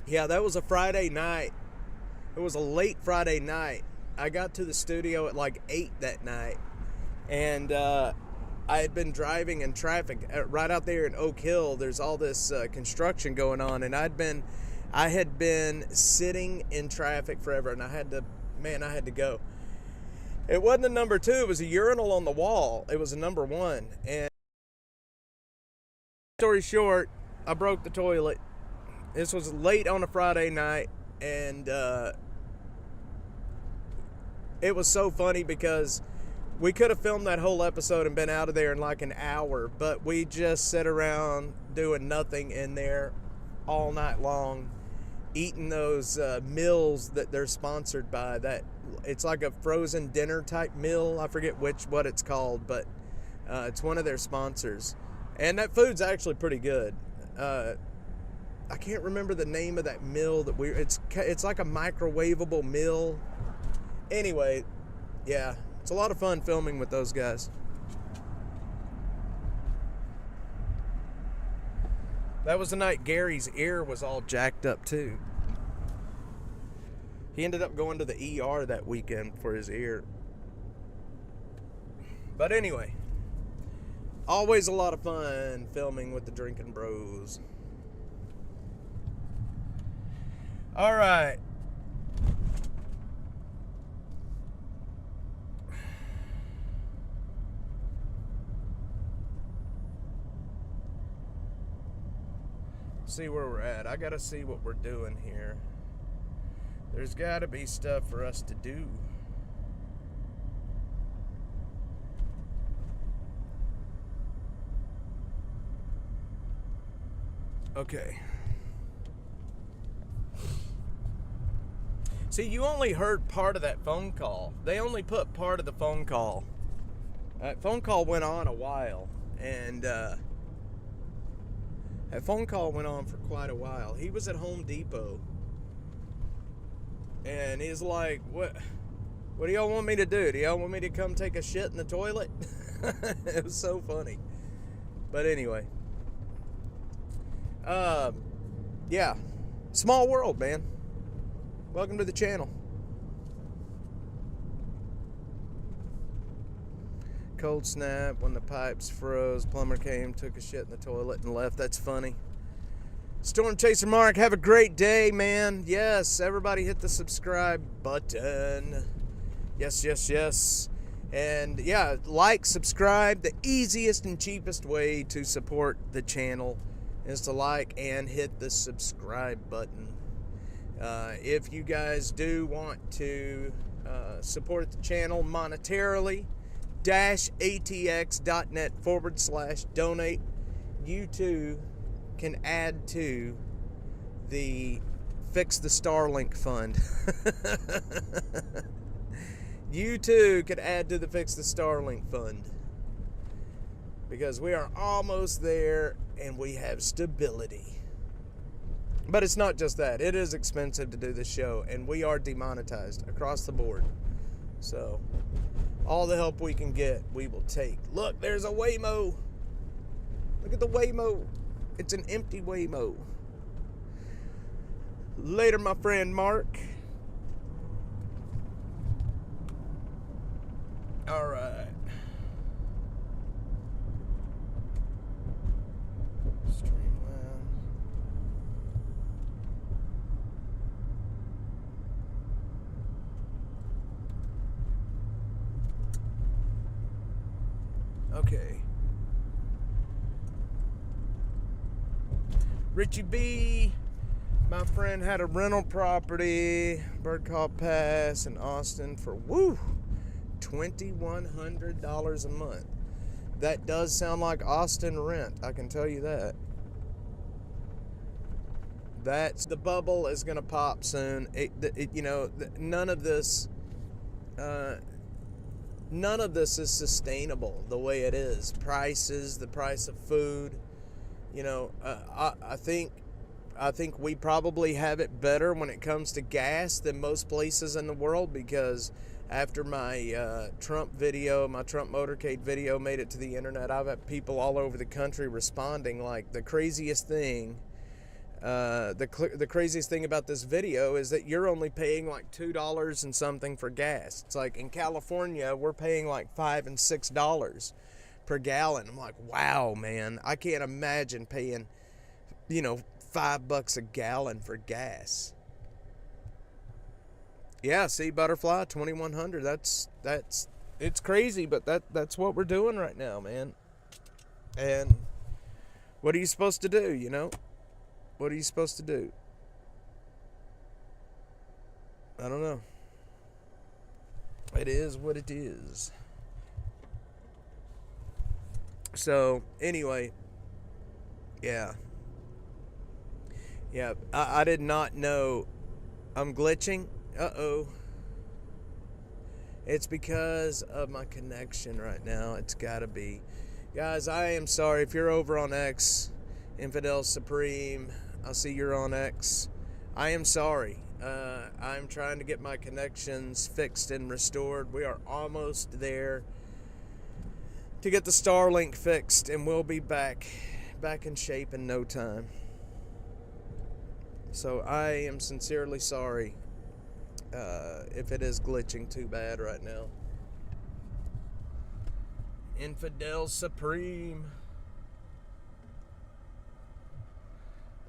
Yeah, that was a Friday night. It was a late Friday night. I got to the studio at like 8 that night, and I had been driving in traffic right out there in Oak Hill. There's all this construction going on, and I had been sitting in traffic forever, and I had to go. It wasn't a number 2, it was a urinal on the wall. It was a number 1, and story short, I broke the toilet. This was late on a Friday night, and it was so funny because we could have filmed that whole episode and been out of there in like an hour, but we just sat around doing nothing in there all night long, eating those meals that they're sponsored by. That it's like a frozen dinner type meal. I forget what it's called, but it's one of their sponsors, and that food's actually pretty good. I can't remember the name of that meal that it's like a microwavable meal. Anyway, yeah, it's a lot of fun filming with those guys. That was the night Gary's ear was all jacked up too. He ended up going to the ER that weekend for his ear. But anyway, always a lot of fun filming with the Drinking Bros. All right. See where we're at. I gotta see what we're doing here. There's gotta be stuff for us to do. Okay. See, you only heard part of that phone call. They only put part of the phone call. That phone call went on a while, and that phone call went on for quite a while. He was at Home Depot, and he's like, what do y'all want me to do? Do y'all want me to come take a shit in the toilet? It was so funny. But anyway. Yeah. Small world, man. Welcome to the channel. Cold snap when the pipes froze. Plumber came, took a shit in the toilet, and left. That's funny. Storm Chaser Mark, have a great day, man. Yes, everybody hit the subscribe button. Yes, yes, yes. And yeah, like, subscribe. The easiest and cheapest way to support the channel is to like and hit the subscribe button. If you guys do want to support the channel monetarily, -atx.net/donate, you too can add to the Fix the Starlink Fund. You too could add to the Fix the Starlink Fund, because we are almost there and we have stability. But it's not just that. It is expensive to do this show, and we are demonetized across the board. So all the help we can get, we will take. Look, there's a Waymo. Look at the Waymo. It's an empty Waymo. Later, my friend Mark. All right. Streamline. Okay. Richie B, my friend, had a rental property, Bird Call Pass in Austin for $2,100 a month. That does sound like Austin rent, I can tell you that. The bubble is going to pop soon. None of this is sustainable the way it is. Prices, the price of food. I think we probably have it better when it comes to gas than most places in the world, because after my Trump motorcade video made it to the internet, I've had people all over the country responding like the craziest thing. The craziest thing about this video is that you're only paying like $2 and something for gas. It's like in California, we're paying like $5 and $6 per gallon. I'm like, wow, man, I can't imagine paying, $5 a gallon for gas. Yeah, see, Butterfly, 2100. That's it's crazy, but that's what we're doing right now, man. And what are you supposed to do, What are you supposed to do? I don't know. It is what it is. So, anyway, yeah. Yeah, I did not know I'm glitching. Uh-oh. It's because of my connection right now. It's gotta be. Guys, I am sorry if you're over on X, Infidel Supreme. I see you're on X. I am sorry. I'm trying to get my connections fixed and restored. We are almost there to get the Starlink fixed, and we'll be back in shape in no time. So I am sincerely sorry if it is glitching too bad right now. Infidel Supreme.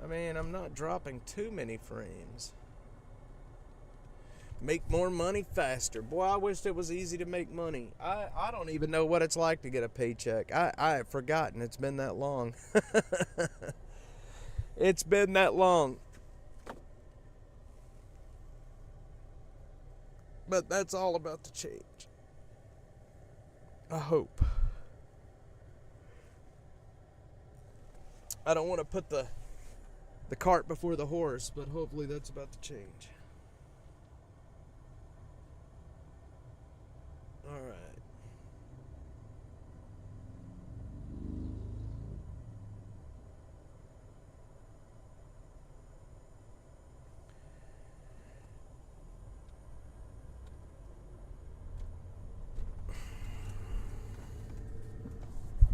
I mean, I'm not dropping too many frames. Make more money faster. Boy, I wish it was easy to make money. I don't even know what it's like to get a paycheck. I have forgotten. It's been that long. It's been that long. But that's all about to change. I hope. I don't want to put the cart before the horse, but hopefully that's about to change. All right.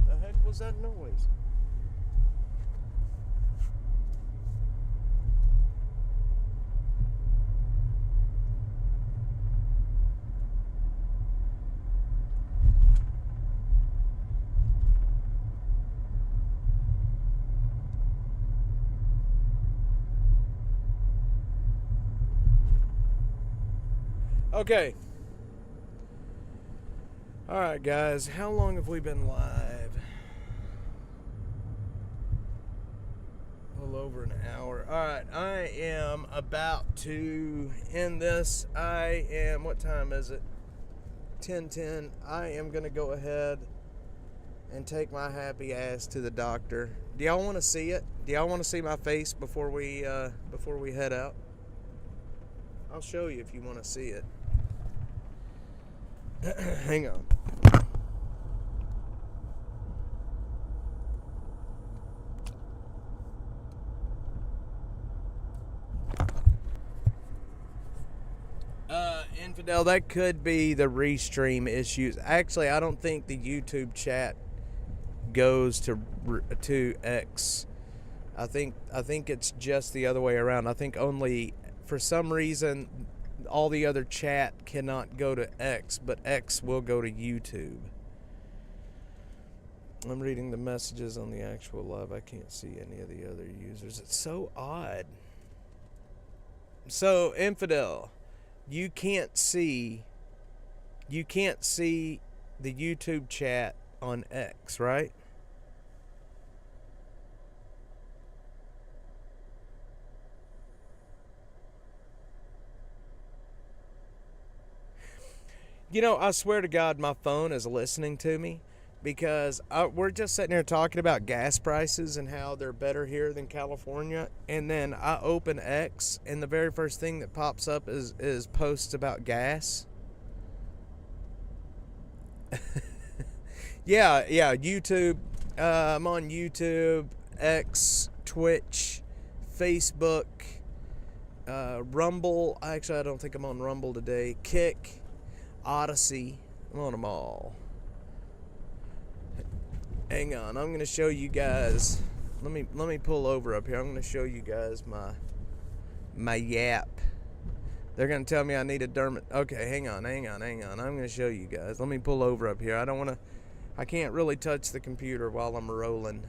The heck was that noise? Okay. Alright, guys. How long have we been live? A little over an hour. Alright, I am about to end this. What time is it? 10:10. I am going to go ahead and take my happy ass to the doctor. Do y'all want to see it? Do y'all want to see my face before we head out? I'll show you if you want to see it. Hang on. Infidel, that could be the restream issues. Actually, I don't think the YouTube chat goes to X. I think it's just the other way around. I think only for some reason all the other chat cannot go to X, but X will go to YouTube. I'm reading the messages on the actual live. I can't see any of the other users. It's so odd. So, Infidel, you can't see the YouTube chat on X, right? I swear to God, my phone is listening to me, because we're just sitting here talking about gas prices and how they're better here than California, and then I open X, and the very first thing that pops up is posts about gas. yeah, YouTube. I'm on YouTube, X, Twitch, Facebook, Rumble. Actually, I don't think I'm on Rumble today. Kick, Odyssey. I'm on them all. Hang on, I'm going to show you guys Let me pull over up here. I'm gonna show you guys my yap. They're gonna tell me I need a dermat. Okay, hang on. I'm gonna show you guys. Let me pull over up here. I can't really touch the computer while I'm rolling.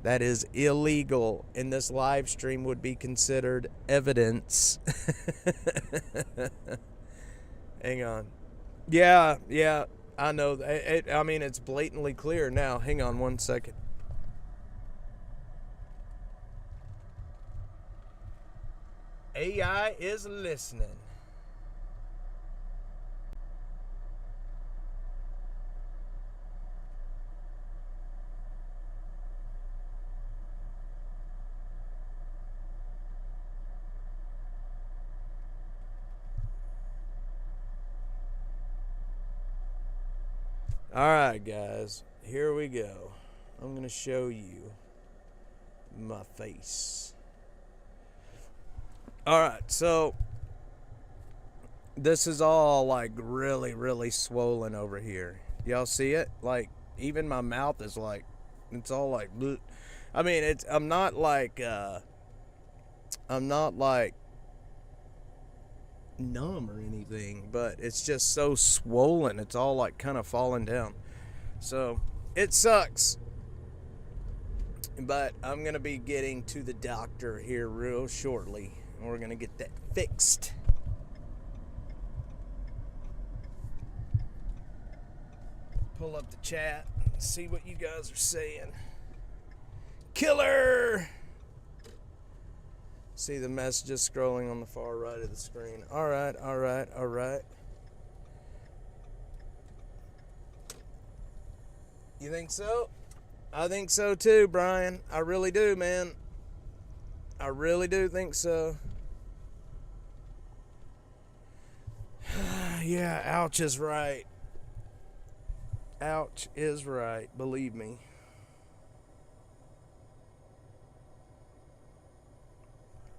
That is illegal, and this live stream would be considered evidence. Hang on. Yeah, I know. I mean, it's blatantly clear now. Hang on one second. AI is listening. Alright guys, here we go. I'm going to show you my face. Alright, so this is all like really, really swollen over here. Y'all see it? Like, even my mouth is like, it's all like, bleh. I mean, I'm not like numb or anything, but it's just so swollen. It's all like kind of falling down. So it sucks, but I'm gonna be getting to the doctor here real shortly, and we're gonna get that fixed. Pull up the chat, see what you guys are saying. Killer! See the messages scrolling on the far right of the screen. Alright. You think so? I think so too, Brian. I really do, man. I really do think so. Yeah, ouch is right. Ouch is right, believe me.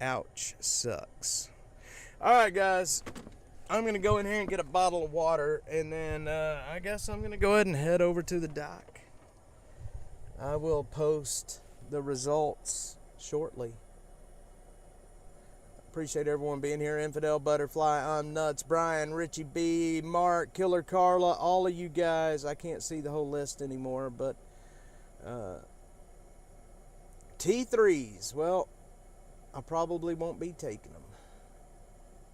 Ouch sucks. Alright guys, I'm going to go in here and get a bottle of water, and then I guess I'm going to go ahead and head over to the dock. I will post the results shortly. Appreciate everyone being here. Infidel Butterfly, I'm Nuts, Brian, Richie B, Mark, Killer Carla, all of you guys. I can't see the whole list anymore, but T3s, well, I probably won't be taking them.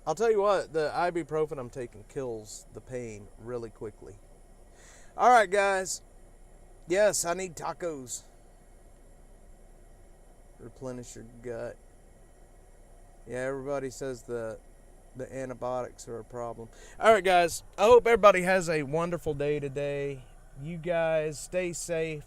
I'll tell you what, the ibuprofen I'm taking kills the pain really quickly. Alright guys, yes, I need tacos. Replenish your gut. Yeah, everybody says the antibiotics are a problem. Alright guys, I hope everybody has a wonderful day today. You guys stay safe.